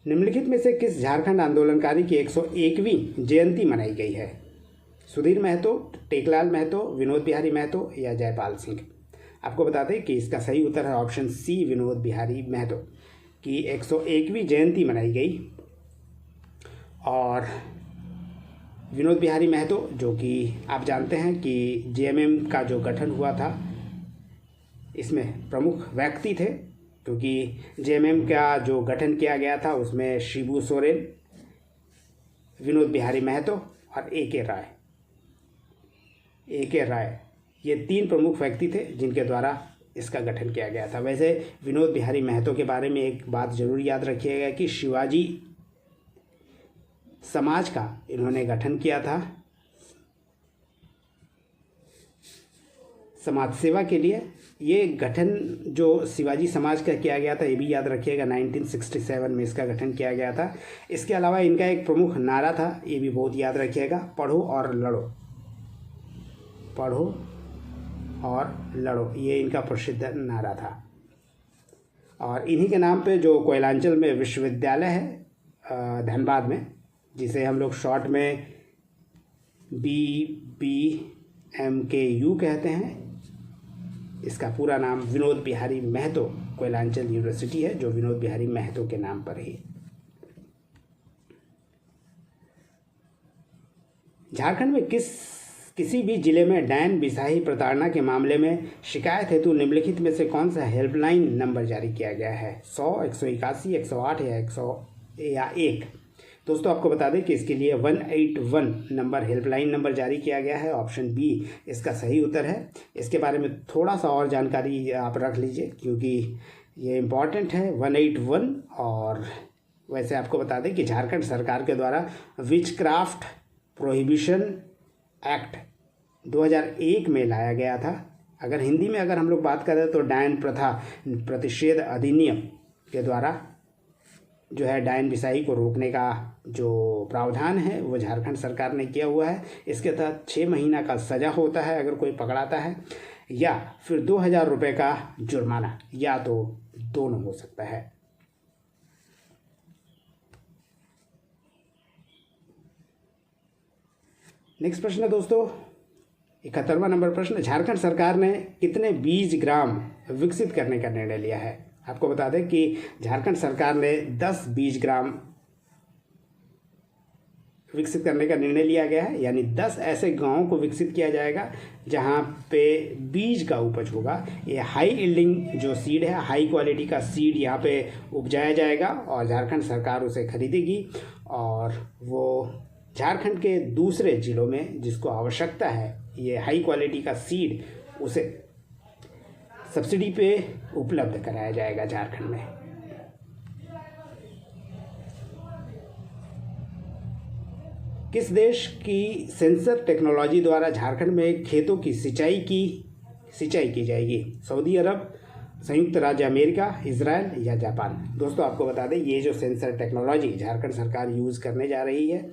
निम्नलिखित में से किस झारखंड आंदोलनकारी की 101वीं जयंती मनाई गई है? सुधीर महतो, टेकलाल महतो, विनोद बिहारी महतो या जयपाल सिंह? आपको बता दें कि इसका सही उत्तर है ऑप्शन सी, विनोद बिहारी महतो की 101वीं जयंती मनाई गई। और विनोद बिहारी महतो, जो कि आप जानते हैं कि जेएमएम का जो गठन हुआ था इसमें प्रमुख व्यक्ति थे, क्योंकि जेएमएम का जो गठन किया गया था उसमें शिबू सोरेन, विनोद बिहारी महतो और ए के राय ये 3 प्रमुख व्यक्ति थे जिनके द्वारा इसका गठन किया गया था। वैसे विनोद बिहारी महतो के बारे में एक बात जरूर याद रखिएगा कि शिवाजी समाज का इन्होंने गठन किया था समाज सेवा के लिए। ये गठन जो शिवाजी समाज का किया गया था ये भी याद रखिएगा, 1967 में इसका गठन किया गया था। इसके अलावा इनका एक प्रमुख नारा था, ये भी बहुत याद रखिएगा, पढ़ो और लड़ो, पढ़ो और लड़ो, ये इनका प्रसिद्ध नारा था। और इन्हीं के नाम पे जो कोयलांचल में विश्वविद्यालय है धनबाद में, जिसे हम लोग शॉर्ट में BBMKU कहते हैं, इसका पूरा नाम विनोद बिहारी महतो कोयलांचल यूनिवर्सिटी है, जो विनोद बिहारी महतो के नाम पर है। झारखंड में किसी भी जिले में डायन बिसाही प्रताड़ना के मामले में शिकायत हेतु निम्नलिखित में से कौन सा हेल्पलाइन नंबर जारी किया गया है? 100, 181, 108 या 101? दोस्तों आपको बता दें कि इसके लिए 181 नंबर हेल्पलाइन नंबर जारी किया गया है। ऑप्शन बी इसका सही उत्तर है। इसके बारे में थोड़ा सा और जानकारी आप रख लीजिए क्योंकि ये इम्पॉर्टेंट है 181। और वैसे आपको बता दें कि झारखंड सरकार के द्वारा विचक्राफ्ट प्रोहिबिशन एक्ट 2001 में लाया गया था। अगर हिंदी में अगर हम लोग बात करें तो डायन प्रथा प्रतिषेध अधिनियम के द्वारा जो है डायन बिसाही को रोकने का जो प्रावधान है वो झारखंड सरकार ने किया हुआ है। इसके तहत 6 महीना का सज़ा होता है अगर कोई पकड़ाता है, या फिर 2000 रुपये का जुर्माना, या तो दोनों हो सकता है। नेक्स्ट प्रश्न है दोस्तों 71वां नंबर प्रश्न, झारखंड सरकार ने कितने बीज ग्राम विकसित करने का निर्णय लिया है? आपको बता दें कि झारखंड सरकार ने 10 बीज ग्राम विकसित करने का निर्णय लिया गया है, यानी 10 ऐसे गांवों को विकसित किया जाएगा जहां पे बीज का उपज होगा। ये हाई यील्डिंग जो सीड है, हाई क्वालिटी का सीड यहाँ पे उपजाया जाएगा और झारखंड सरकार उसे खरीदेगी और वो झारखंड के दूसरे जिलों में जिसको आवश्यकता है ये हाई क्वालिटी का सीड, उसे सब्सिडी पे उपलब्ध कराया जाएगा झारखंड में। किस देश की सेंसर टेक्नोलॉजी द्वारा झारखंड में खेतों की सिंचाई की जाएगी? सऊदी अरब, संयुक्त राज्य अमेरिका, इजराइल या जापान? दोस्तों आपको बता दें ये जो सेंसर टेक्नोलॉजी झारखंड सरकार यूज़ करने जा रही है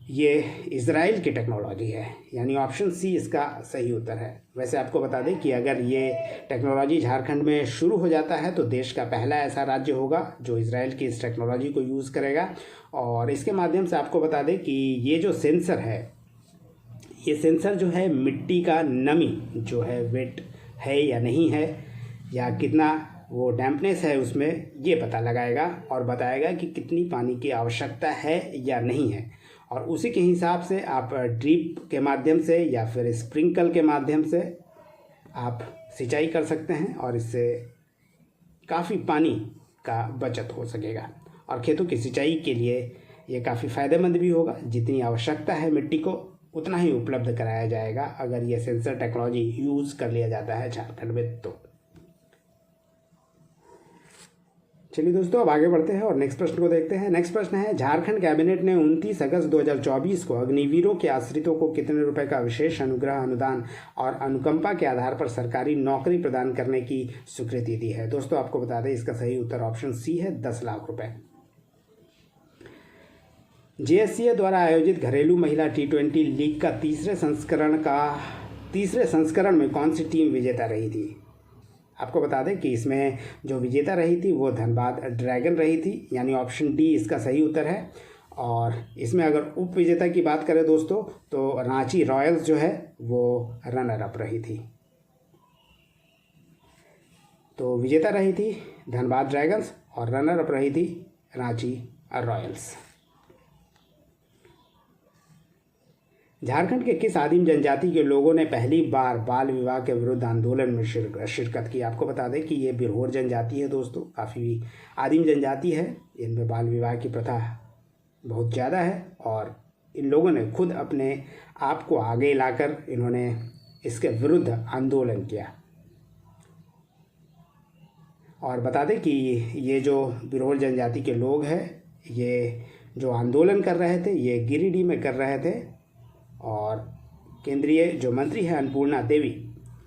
ये इजराइल की टेक्नोलॉजी है, यानी ऑप्शन सी इसका सही उत्तर है। वैसे आपको बता दें कि अगर ये टेक्नोलॉजी झारखंड में शुरू हो जाता है तो देश का पहला ऐसा राज्य होगा जो इजराइल की इस टेक्नोलॉजी को यूज़ करेगा। और इसके माध्यम से आपको बता दें कि ये जो सेंसर है, ये सेंसर जो है मिट्टी का नमी जो है वेट है या नहीं है, या कितना वो डैम्पनेस है उसमें, ये पता लगाएगा और बताएगा कि कितनी पानी की आवश्यकता है या नहीं है। और उसी के हिसाब से आप ड्रिप के माध्यम से या फिर स्प्रिंकल के माध्यम से आप सिंचाई कर सकते हैं और इससे काफ़ी पानी का बचत हो सकेगा और खेतों की सिंचाई के लिए ये काफ़ी फ़ायदेमंद भी होगा। जितनी आवश्यकता है मिट्टी को उतना ही उपलब्ध कराया जाएगा अगर ये सेंसर टेक्नोलॉजी यूज़ कर लिया जाता है झारखंड में तो। चलिए दोस्तों अब आगे बढ़ते हैं और नेक्स्ट प्रश्न को देखते हैं। नेक्स्ट प्रश्न है, झारखंड कैबिनेट ने 29 अगस्त 2024 को अग्निवीरों के आश्रितों को कितने रुपए का विशेष अनुग्रह, अनुदान और अनुकंपा के आधार पर सरकारी नौकरी प्रदान करने की स्वीकृति दी है? दोस्तों आपको बता दें इसका सही उत्तर ऑप्शन सी है, 10 लाख रुपए। JSCA द्वारा आयोजित घरेलू महिला T20 लीग का तीसरे संस्करण में कौन सी टीम विजेता रही थी? आपको बता दें कि इसमें जो विजेता रही थी वो धनबाद ड्रैगन रही थी, यानी ऑप्शन डी इसका सही उत्तर है। और इसमें अगर उप विजेता की बात करें दोस्तों तो रांची रॉयल्स जो है वो रनर अप रही थी। तो विजेता रही थी धनबाद ड्रैगन्स और रनर अप रही थी रांची रॉयल्स। झारखंड के किस आदिम जनजाति के लोगों ने पहली बार बाल विवाह के विरुद्ध आंदोलन में शिरकत की? आपको बता दें कि ये बिरहोर जनजाति है दोस्तों, काफ़ी आदिम जनजाति है। इनमें बाल विवाह की प्रथा बहुत ज़्यादा है और इन लोगों ने खुद अपने आप को आगे लाकर इन्होंने इसके विरुद्ध आंदोलन किया। और बता दें कि ये जो बिरहोर जनजाति के लोग हैं, ये जो आंदोलन कर रहे थे ये गिरिडीह में कर रहे थे। और केंद्रीय जो मंत्री है अन्नपूर्णा देवी,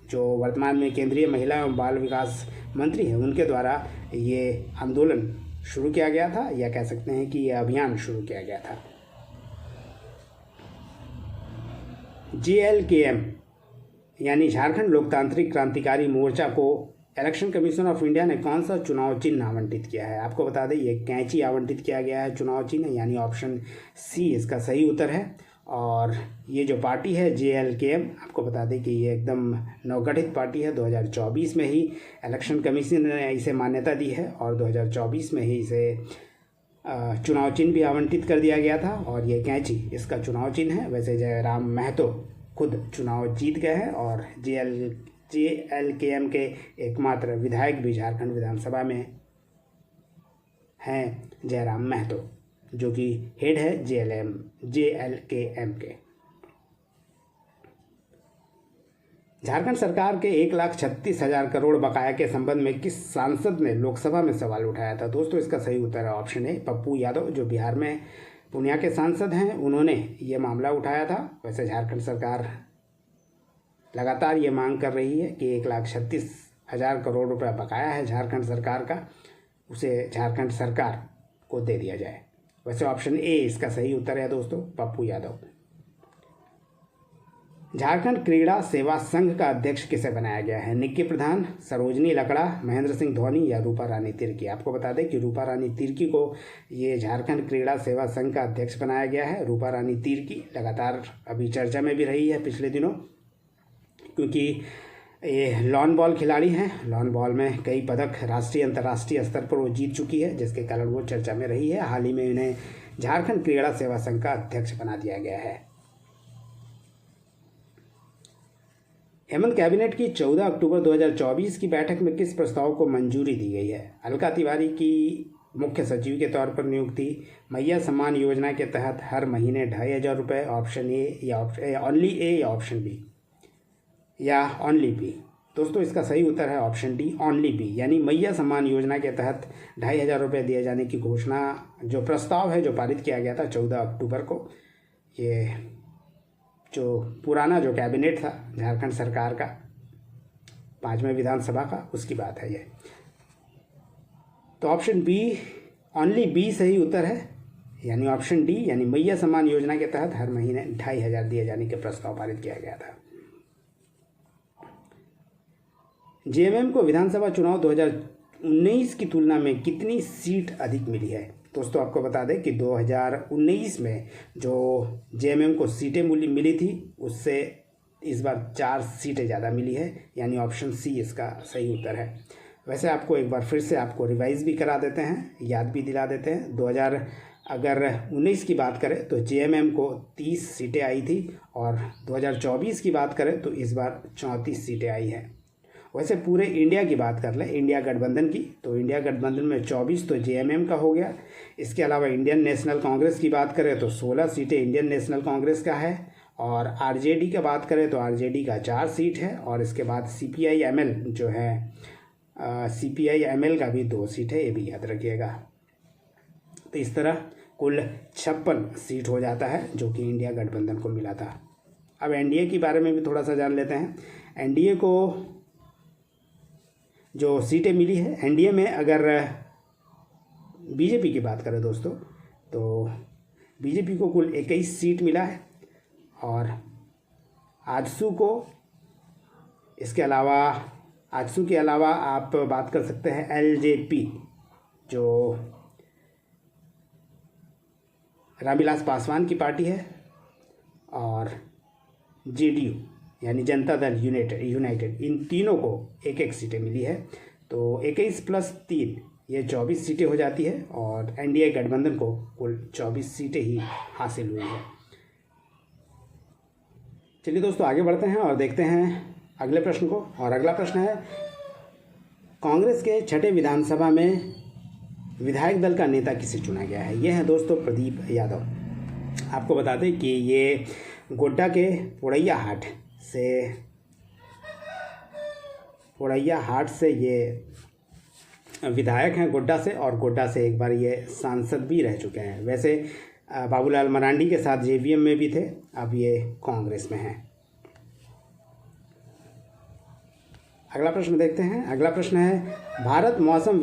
जो वर्तमान में केंद्रीय महिला एवं बाल विकास मंत्री हैं, उनके द्वारा ये आंदोलन शुरू किया गया था, या कह सकते हैं कि यह अभियान शुरू किया गया था। JLKM यानी झारखंड लोकतांत्रिक क्रांतिकारी मोर्चा को इलेक्शन कमीशन ऑफ इंडिया ने कौन सा चुनाव चिन्ह आवंटित किया है? आपको बता दें ये कैंची आवंटित किया गया है चुनाव चिन्ह, यानी ऑप्शन सी इसका सही उत्तर है। और ये जो पार्टी है JLKM, आपको बता दें कि ये एकदम नवगठित पार्टी है। 2024 में ही इलेक्शन कमीशन ने इसे मान्यता दी है और 2024 में ही इसे चुनाव चिन्ह भी आवंटित कर दिया गया था। और ये कैंची इसका चुनाव चिन्ह है। वैसे जयराम महतो खुद चुनाव जीत गए हैं और JLKM के एकमात्र विधायक भी झारखंड विधानसभा में हैं, जयराम महतो, जो कि हेड है JLKM के। झारखंड सरकार के 1,36,000 करोड़ बकाया के संबंध में किस सांसद ने लोकसभा में सवाल उठाया था? दोस्तों इसका सही उत्तर है ऑप्शन ए, पप्पू यादव, जो बिहार में पूर्णिया के सांसद हैं, उन्होंने ये मामला उठाया था। वैसे झारखंड सरकार लगातार ये मांग कर रही है कि 1,36,000 करोड़ रुपया बकाया है झारखंड सरकार का, उसे झारखंड सरकार को दे दिया जाए। वैसे ऑप्शन ए इसका सही उत्तर है दोस्तों, पप्पू यादव। झारखंड क्रीड़ा सेवा संघ का अध्यक्ष किसे बनाया गया है? निक्की प्रधान, सरोजनी लकड़ा, महेंद्र सिंह धोनी या रूपा रानी तिर्की? आपको बता दें कि रूपा रानी तिर्की को ये झारखंड क्रीड़ा सेवा संघ का अध्यक्ष बनाया गया है। रूपा रानी तिर्की लगातार अभी चर्चा में भी रही है पिछले दिनों, क्योंकि ये लॉन बॉल खिलाड़ी हैं। लॉन बॉल में कई पदक राष्ट्रीय अंतर्राष्ट्रीय स्तर पर वो जीत चुकी है, जिसके कारण वो चर्चा में रही है। हाल ही में इन्हें झारखंड क्रीड़ा सेवा संघ का अध्यक्ष बना दिया गया है। हेमंत कैबिनेट की 14 अक्टूबर 2024 की बैठक में किस प्रस्ताव को मंजूरी दी गई है? अलका तिवारी की मुख्य सचिव के तौर पर नियुक्ति, मैया सम्मान योजना के तहत हर महीने 2,500 रुपये, ऑप्शन ए या ओनली ए या ऑप्शन बी या ओनली बी? दोस्तों इसका सही उत्तर है ऑप्शन डी, ओनली बी, यानी मैया सम्मान योजना के तहत 2,500 रुपये दिए जाने की घोषणा, जो प्रस्ताव है जो पारित किया गया था 14 अक्टूबर को, ये जो पुराना जो कैबिनेट था झारखंड सरकार का 5वें विधानसभा का, उसकी बात है ये। तो ऑप्शन बी, ओनली बी सही उत्तर है, यानी ऑप्शन डी, यानी मैया सम्मान योजना के तहत हर महीने 2,500 दिए जाने के प्रस्ताव पारित किया गया था। JMM को विधानसभा चुनाव 2019 की तुलना में कितनी सीट अधिक मिली है? दोस्तों आपको बता दें कि 2019 में जो JMM को सीटें मिली थी, उससे इस बार 4 सीटें ज़्यादा मिली है, यानी ऑप्शन सी इसका सही उत्तर है। वैसे आपको एक बार फिर से आपको रिवाइज भी करा देते हैं, याद भी दिला देते हैं। 2019 की बात करें तो JMM को 30 सीटें आई थी और 2024 की बात करें तो इस बार 34 सीटें आई हैं। वैसे पूरे इंडिया की बात कर लें, इंडिया गठबंधन की, तो इंडिया गठबंधन में 24 तो JMM का हो गया। इसके अलावा इंडियन नेशनल कांग्रेस की बात करें तो 16 सीटें इंडियन नेशनल कांग्रेस का है, और RJD की बात करें तो RJD का 4 सीट है, और इसके बाद CPI-ML जो है CPI-ML का भी 2 सीट है, ये भी याद रखिएगा। तो इस तरह कुल 56 सीट हो जाता है जो कि इंडिया गठबंधन को मिला था। अब NDA के बारे में भी थोड़ा सा जान लेते हैं। NDA को जो सीटें मिली है, NDA में अगर BJP की बात करें दोस्तों तो BJP को कुल 21 सीट मिला है, और आजसू को, इसके अलावा आजसू के अलावा आप बात कर सकते हैं एलजेपी, जो रामविलास पासवान की पार्टी है, और जेडीयू यानी जनता दल यूनाइटेड, इन तीनों को एक एक सीटें मिली है। तो 21 + 3 ये 24 सीटें हो जाती है और एनडीए गठबंधन को कुल 24 सीटें ही हासिल हुई है। चलिए दोस्तों आगे बढ़ते हैं और देखते हैं अगले प्रश्न को। और अगला प्रश्न है, कांग्रेस के छठे विधानसभा में विधायक दल का नेता किसे चुना गया है? यह है दोस्तों प्रदीप यादव। आपको बता दें कि ये गोड्डा के पोड़ैया हाट से ये विधायक हैं गोड्डा से, और गोड्डा से एक बार ये सांसद भी रह चुके हैं। वैसे बाबूलाल मरांडी के साथ जेवीएम में भी थे, अब ये कांग्रेस में हैं। अगला प्रश्न देखते हैं। अगला प्रश्न है, भारत मौसम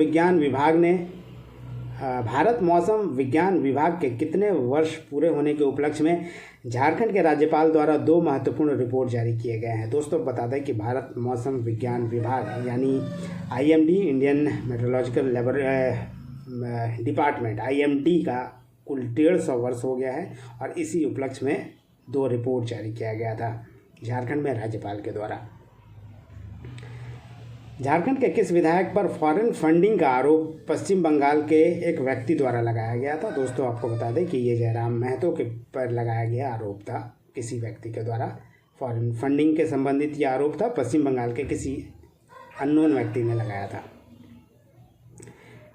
विज्ञान विभाग के कितने वर्ष पूरे होने के उपलक्ष्य में झारखंड के राज्यपाल द्वारा 2 महत्वपूर्ण रिपोर्ट जारी किए गए हैं? दोस्तों बता दें कि भारत मौसम विज्ञान विभाग यानी IMD, Indian meteorological department, IMD का कुल 150 वर्ष हो गया है, और इसी उपलक्ष्य में 2 रिपोर्ट जारी किया गया था झारखंड में राज्यपाल के द्वारा। झारखंड के किस विधायक पर फॉरेन फंडिंग का आरोप पश्चिम बंगाल के एक व्यक्ति द्वारा लगाया गया था? दोस्तों आपको बता दें कि ये जयराम महतो के पर लगाया गया आरोप था, किसी व्यक्ति के द्वारा फॉरेन फंडिंग के संबंधित ये आरोप था, पश्चिम बंगाल के किसी अननोन व्यक्ति ने लगाया था।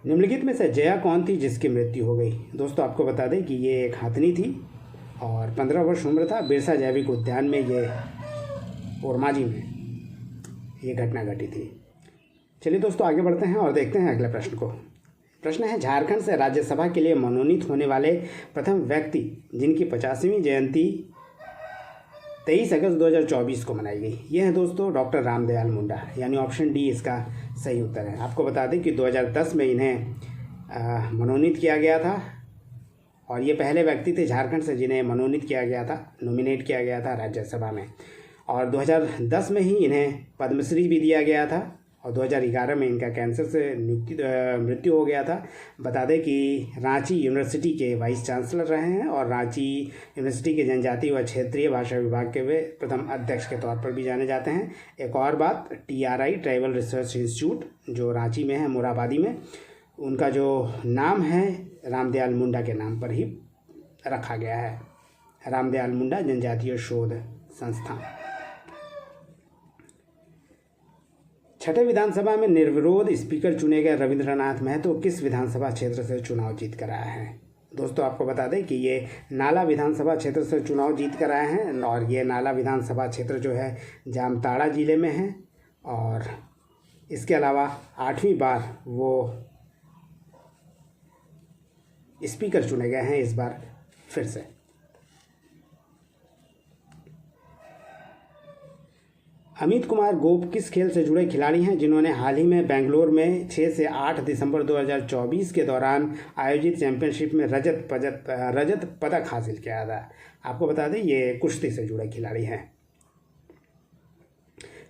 निम्नलिखित में से जया कौन थी जिसकी मृत्यु हो गई? दोस्तों आपको बता दें कि ये एक हथनी थी और 15 वर्ष उम्र था। बिरसा जैविक उद्यान में ये ओरमांझी में ये घटना घटी थी। चलिए दोस्तों आगे बढ़ते हैं और देखते हैं अगले प्रश्न को। प्रश्न है, झारखंड से राज्यसभा के लिए मनोनीत होने वाले प्रथम व्यक्ति जिनकी 50वीं जयंती 23 अगस्त 2024 को मनाई गई, यह है दोस्तों डॉक्टर रामदयाल मुंडा, यानी ऑप्शन डी इसका सही उत्तर है। आपको बता दें कि 2010 में इन्हें मनोनीत किया गया था, और ये पहले व्यक्ति थे झारखंड से जिन्हें मनोनीत किया गया था, नॉमिनेट किया गया था राज्यसभा में। और 2010 में ही इन्हें पद्मश्री भी दिया गया था, और 2011 में इनका कैंसर से मृत्यु हो गया था। बता दें कि रांची यूनिवर्सिटी के वाइस चांसलर रहे हैं, और रांची यूनिवर्सिटी के जनजातीय व क्षेत्रीय भाषा विभाग के वे प्रथम अध्यक्ष के तौर पर भी जाने जाते हैं। एक और बात, TRI ट्राइबल रिसर्च इंस्टीट्यूट जो रांची में है, मोराबादी में, उनका जो नाम है रामदयाल मुंडा के नाम पर ही रखा गया है, रामदयाल मुंडा जनजातीय शोध संस्थान। छठे विधानसभा में निर्विरोध स्पीकर चुने गए रविंद्रनाथ महतो किस विधानसभा क्षेत्र से चुनाव जीत कर आए हैं? दोस्तों आपको बता दें कि ये नाला विधानसभा क्षेत्र से चुनाव जीत कर आए हैं, और ये नाला विधानसभा क्षेत्र जो है जामताड़ा जिले में है, और इसके अलावा 8वीं बार वो स्पीकर चुने गए हैं इस बार फिर से। अमित कुमार गोप किस खेल से जुड़े खिलाड़ी हैं जिन्होंने हाल ही में बेंगलोर में 6 से 8 दिसंबर 2024 के दौरान आयोजित चैंपियनशिप में रजत पदक हासिल किया था? आपको बता दें ये कुश्ती से जुड़े खिलाड़ी हैं।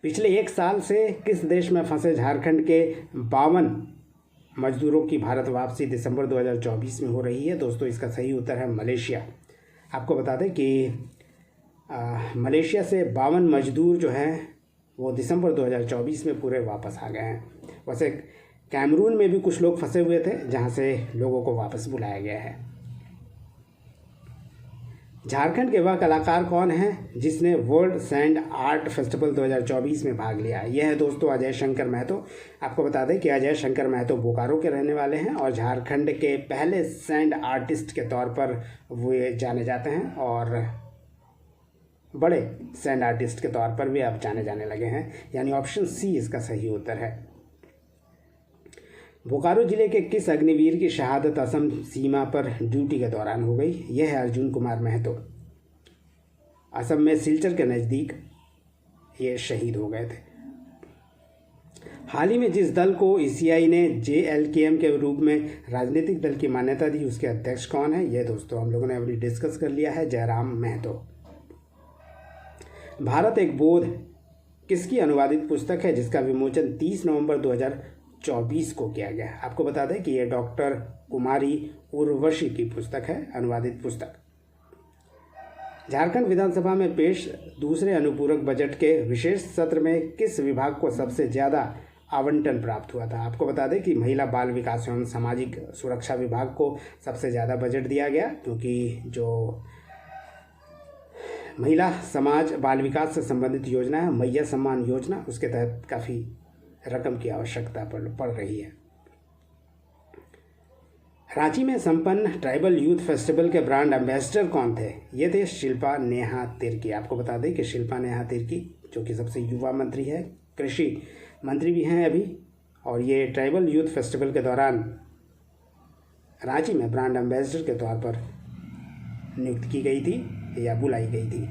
पिछले 1 साल से किस देश में फंसे झारखंड के 52 मजदूरों की भारत वापसी दिसंबर 2024 में हो रही है? दोस्तों इसका सही उत्तर है मलेशिया। आपको बता दें कि मलेशिया से 52 मजदूर जो हैं वो दिसंबर 2024 में पूरे वापस आ गए हैं। वैसे कैमरून में भी कुछ लोग फंसे हुए थे जहां से लोगों को वापस बुलाया गया है। झारखंड के वह कलाकार कौन है जिसने वर्ल्ड सैंड आर्ट फेस्टिवल 2024 में भाग लिया? यह है दोस्तों अजय शंकर महतो। आपको बता दें कि अजय शंकर महतो बोकारो के रहने वाले हैं, और झारखंड के पहले सैंड आर्टिस्ट के तौर पर वे जाने जाते हैं, और बड़े सैंड आर्टिस्ट के तौर पर भी अब जाने लगे हैं, यानी ऑप्शन सी इसका सही उत्तर है। बोकारो जिले के किस अग्निवीर की शहादत असम सीमा पर ड्यूटी के दौरान हो गई? यह है अर्जुन कुमार महतो। असम में सिलचर के नज़दीक ये शहीद हो गए थे। हाल ही में जिस दल को ECI ने JLKM के रूप में राजनीतिक दल की मान्यता दी उसके अध्यक्ष कौन है? यह दोस्तों हम लोगों ने अभी डिस्कस कर लिया है, जयराम महतो। भारत एक बौद्ध किसकी अनुवादित पुस्तक है जिसका विमोचन 30 नवंबर 2024 को किया गया? आपको बता दें कि यह डॉक्टर कुमारी उर्वशी की पुस्तक है, अनुवादित पुस्तक। झारखंड विधानसभा में पेश दूसरे अनुपूरक बजट के विशेष सत्र में किस विभाग को सबसे ज़्यादा आवंटन प्राप्त हुआ था? आपको बता दें कि महिला बाल विकास एवं सामाजिक सुरक्षा विभाग को सबसे ज़्यादा बजट दिया गया, क्योंकि जो महिला समाज बाल विकास से संबंधित योजना है मैया सम्मान योजना, उसके तहत काफ़ी रकम की आवश्यकता पड़ रही है। रांची में संपन्न ट्राइबल यूथ फेस्टिवल के ब्रांड एम्बेसडर कौन थे? ये थे शिल्पा नेहा तिर्की। आपको बता दें कि शिल्पा नेहा तिर्की जो कि सबसे युवा मंत्री है, कृषि मंत्री भी हैं अभी, और ये ट्राइबल यूथ फेस्टिवल के दौरान रांची में ब्रांड एम्बेसडर के तौर पर नियुक्त की गई थी या बुलाई गई थी।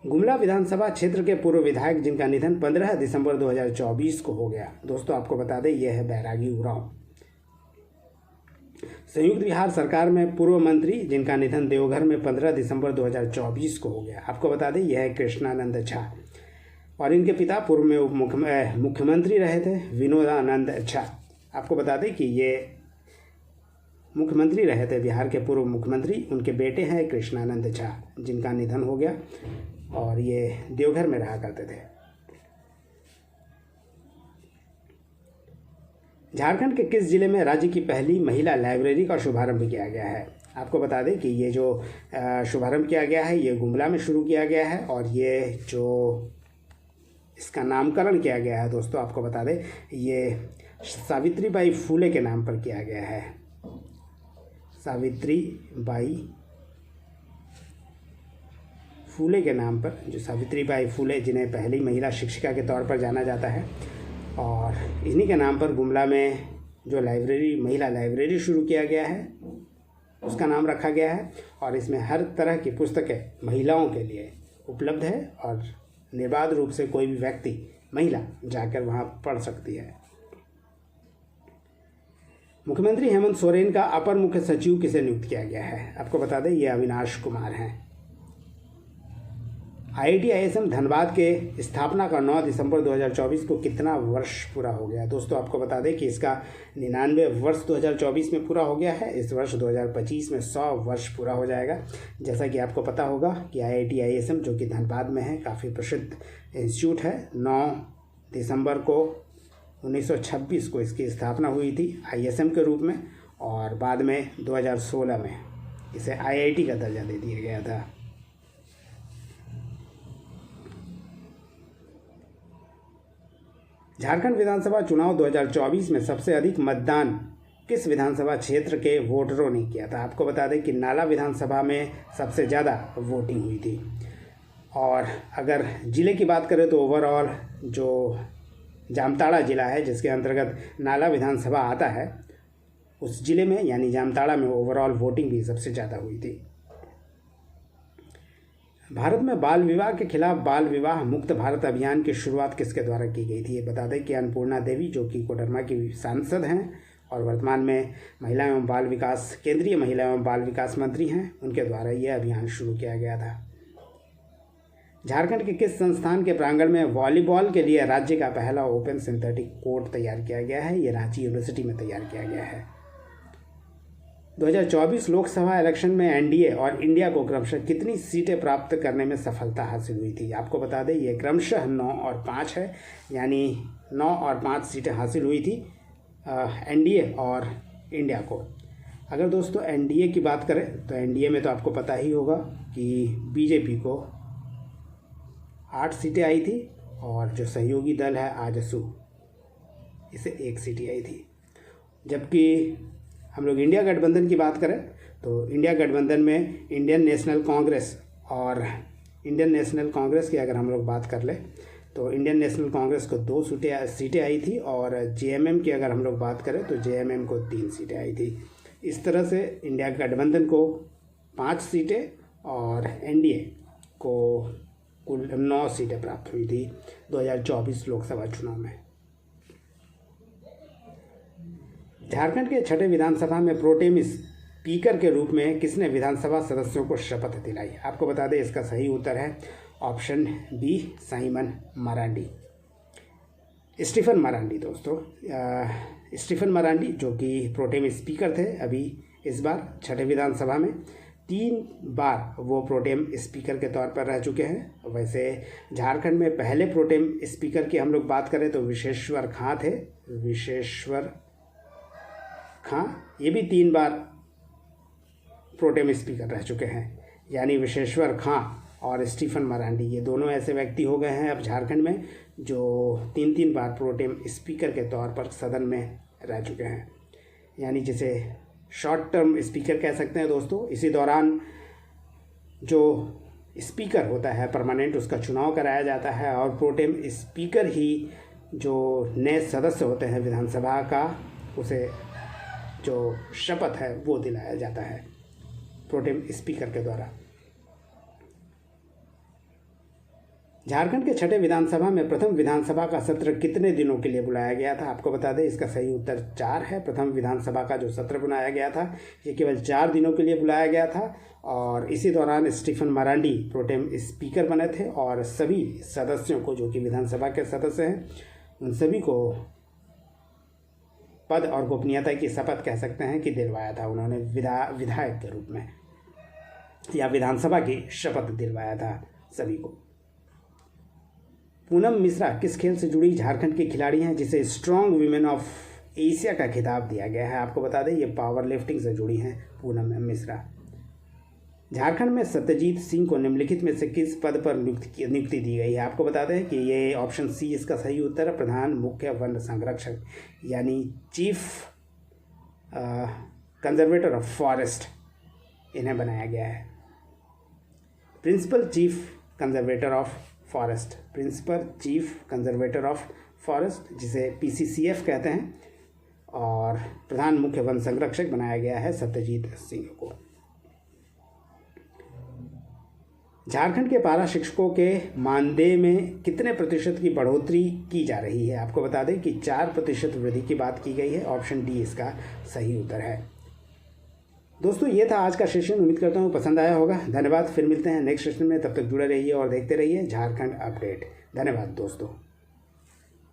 गुमला विधानसभा क्षेत्र के पूर्व विधायक जिनका निधन 15 दिसंबर 2024 को हो गया, दोस्तों आपको बता दें यह है बैरागी उरांव। संयुक्त बिहार सरकार में पूर्व मंत्री जिनका निधन देवघर में 15 दिसंबर 2024 को हो गया, आपको बता दें यह है कृष्णानंद झा, और इनके पिता पूर्व में उप मुख्यमंत्री रहे थे विनोदानंद झा। आपको बता दें कि ये मुख्यमंत्री रहे थे, बिहार के पूर्व मुख्यमंत्री, उनके बेटे हैं कृष्णानंद झा जिनका निधन हो गया, और ये देवघर में रहा करते थे। झारखंड के किस जिले में राज्य की पहली महिला लाइब्रेरी का शुभारंभ किया गया है? आपको बता दें कि ये जो शुभारंभ किया गया है ये गुमला में शुरू किया गया है, और ये जो इसका नामकरण किया गया है दोस्तों आपको बता दें ये सावित्रीबाई फूले के नाम पर किया गया है। सावित्रीबाई फूले के नाम पर, जो सावित्रीबाई फूले जिन्हें पहली महिला शिक्षिका के तौर पर जाना जाता है, और इन्हीं के नाम पर गुमला में जो लाइब्रेरी महिला लाइब्रेरी शुरू किया गया है उसका नाम रखा गया है, और इसमें हर तरह की पुस्तकें महिलाओं के लिए उपलब्ध है, और निर्बाध रूप से कोई भी व्यक्ति महिला जाकर वहाँ पढ़ सकती है। मुख्यमंत्री हेमंत सोरेन का अपर मुख्य सचिव किसे नियुक्त किया गया है? आपको बता दें ये अविनाश कुमार हैं। IIT ISM धनबाद के स्थापना का 9 दिसंबर 2024 को कितना वर्ष पूरा हो गया? दोस्तों आपको बता दें कि इसका 99 वर्ष 2024 में पूरा हो गया है। इस वर्ष 2025 में 100 वर्ष पूरा हो जाएगा। जैसा कि आपको पता होगा कि IIT ISM जो कि धनबाद में है, काफ़ी प्रसिद्ध इंस्टीट्यूट है। 9 दिसंबर को 1926 को इसकी स्थापना हुई थी ISM के रूप में, और बाद में 2016 में इसे IIT का दर्जा दे दिया गया था। झारखंड विधानसभा चुनाव 2024 में सबसे अधिक मतदान किस विधानसभा क्षेत्र के वोटरों ने किया था? आपको बता दें कि नाला विधानसभा में सबसे ज़्यादा वोटिंग हुई थी। और अगर ज़िले की बात करें तो ओवरऑल जो जामताड़ा ज़िला है जिसके अंतर्गत नाला विधानसभा आता है, उस ज़िले में यानी जामताड़ा में ओवरऑल वोटिंग भी सबसे ज़्यादा हुई थी। भारत में बाल विवाह के खिलाफ बाल विवाह मुक्त भारत अभियान की शुरुआत किसके द्वारा की गई थी? ये बता दें कि अन्नपूर्णा देवी जो कि कोडरमा की सांसद हैं और वर्तमान में महिला एवं बाल विकास केंद्रीय महिला एवं बाल विकास मंत्री हैं, उनके द्वारा यह अभियान शुरू किया गया था। झारखंड के किस संस्थान के प्रांगण में वॉलीबॉल के लिए राज्य का पहला ओपन सिंथेटिक कोर्ट तैयार किया गया है? ये रांची यूनिवर्सिटी में तैयार किया गया है। 2024 लोकसभा इलेक्शन में एनडीए और इंडिया को क्रमशः कितनी सीटें प्राप्त करने में सफलता हासिल हुई थी? आपको बता दें ये क्रमशः 9 और 5 है, यानी 9 और 5 सीटें हासिल हुई थी एनडीए और इंडिया को। अगर दोस्तों एनडीए की बात करें तो एनडीए में तो आपको पता ही होगा कि बीजेपी को 8 सीटें आई थी, और जो सहयोगी दल है आजसू इसे 1 सीट आई थी। जबकि हम लोग इंडिया गठबंधन की बात करें तो इंडिया गठबंधन में इंडियन नेशनल कांग्रेस और इंडियन नेशनल कांग्रेस की अगर हम लोग बात कर ले तो इंडियन नेशनल कांग्रेस को 2 सीटें आई थी, और जेएमएम की अगर हम लोग बात करें तो जेएमएम को 3 सीटें आई थी। इस तरह से इंडिया गठबंधन को 5 सीटें और एनडीए को कुल 9 सीटें प्राप्त हुई थी 2024 लोकसभा चुनाव में। झारखंड के छठे विधानसभा में प्रोटेमिस स्पीकर के रूप में किसने विधानसभा सदस्यों को शपथ दिलाई? आपको बता दें इसका सही उत्तर है option B, Simon Marandi, Stephen Marandi. दोस्तों स्टीफन मरांडी जो कि प्रोटेम स्पीकर थे अभी इस बार छठे विधानसभा में, 3 बार वो प्रोटेम स्पीकर के तौर पर रह चुके हैं। वैसे झारखंड में पहले प्रोटेम स्पीकर की हम लोग बात करें तो विशेश्वर खां थे, विशेश्वर खां, ये भी 3 बार प्रोटेम स्पीकर रह चुके हैं। यानी विशेश्वर खां और स्टीफन मरांडी ये दोनों ऐसे व्यक्ति हो गए हैं अब झारखंड में जो 3 बार प्रोटेम स्पीकर के तौर पर सदन में रह चुके हैं, यानी जिसे शॉर्ट टर्म स्पीकर कह सकते हैं। दोस्तों इसी दौरान जो स्पीकर होता है परमानेंट, उसका चुनाव कराया जाता है और प्रोटेम स्पीकर ही जो नए सदस्य होते हैं विधानसभा का, उसे जो शपथ है वो दिलाया जाता है प्रोटेम स्पीकर के द्वारा। झारखंड के छठे विधानसभा में प्रथम विधानसभा का सत्र कितने दिनों के लिए बुलाया गया था? आपको बता दें इसका सही उत्तर 4 है। प्रथम विधानसभा का जो सत्र बुलाया गया था ये केवल 4 दिनों के लिए बुलाया गया था और इसी दौरान स्टीफन मरांडी प्रोटेम स्पीकर बने थे और सभी सदस्यों को जो कि विधानसभा के सदस्य हैं उन सभी को पद और गोपनीयता की शपथ कह सकते हैं कि दिलवाया था उन्होंने, विधायक के रूप में या विधानसभा की शपथ दिलवाया था सभी को। पूनम मिश्रा किस खेल से जुड़ी झारखंड की खिलाड़ी हैं जिसे स्ट्रॉन्ग वीमेन ऑफ एशिया का खिताब दिया गया है? आपको बता दें ये पावर लिफ्टिंग से जुड़ी हैं पूनम मिश्रा। झारखंड में सत्यजीत सिंह को निम्नलिखित में से किस पद पर नियुक्ति दी गई है? आपको बता दें कि ये ऑप्शन सी इसका सही उत्तर है, प्रधान मुख्य वन संरक्षक यानी चीफ कंजर्वेटर ऑफ फॉरेस्ट इन्हें बनाया गया है। Principal chief conservator of forest, principal chief conservator of forest जिसे PCCF कहते हैं, और प्रधान मुख्य वन संरक्षक बनाया गया है सत्यजीत सिंह को। झारखंड के पारा शिक्षकों के मानदेय में कितने प्रतिशत की बढ़ोतरी की जा रही है? आपको बता दें कि 4% वृद्धि की बात की गई है, ऑप्शन डी इसका सही उत्तर है। दोस्तों ये था आज का सेशन, उम्मीद करता हूँ पसंद आया होगा। धन्यवाद, फिर मिलते हैं नेक्स्ट सेशन में, तब तक जुड़े रहिए और देखते रहिए झारखंड अपडेट। धन्यवाद दोस्तों।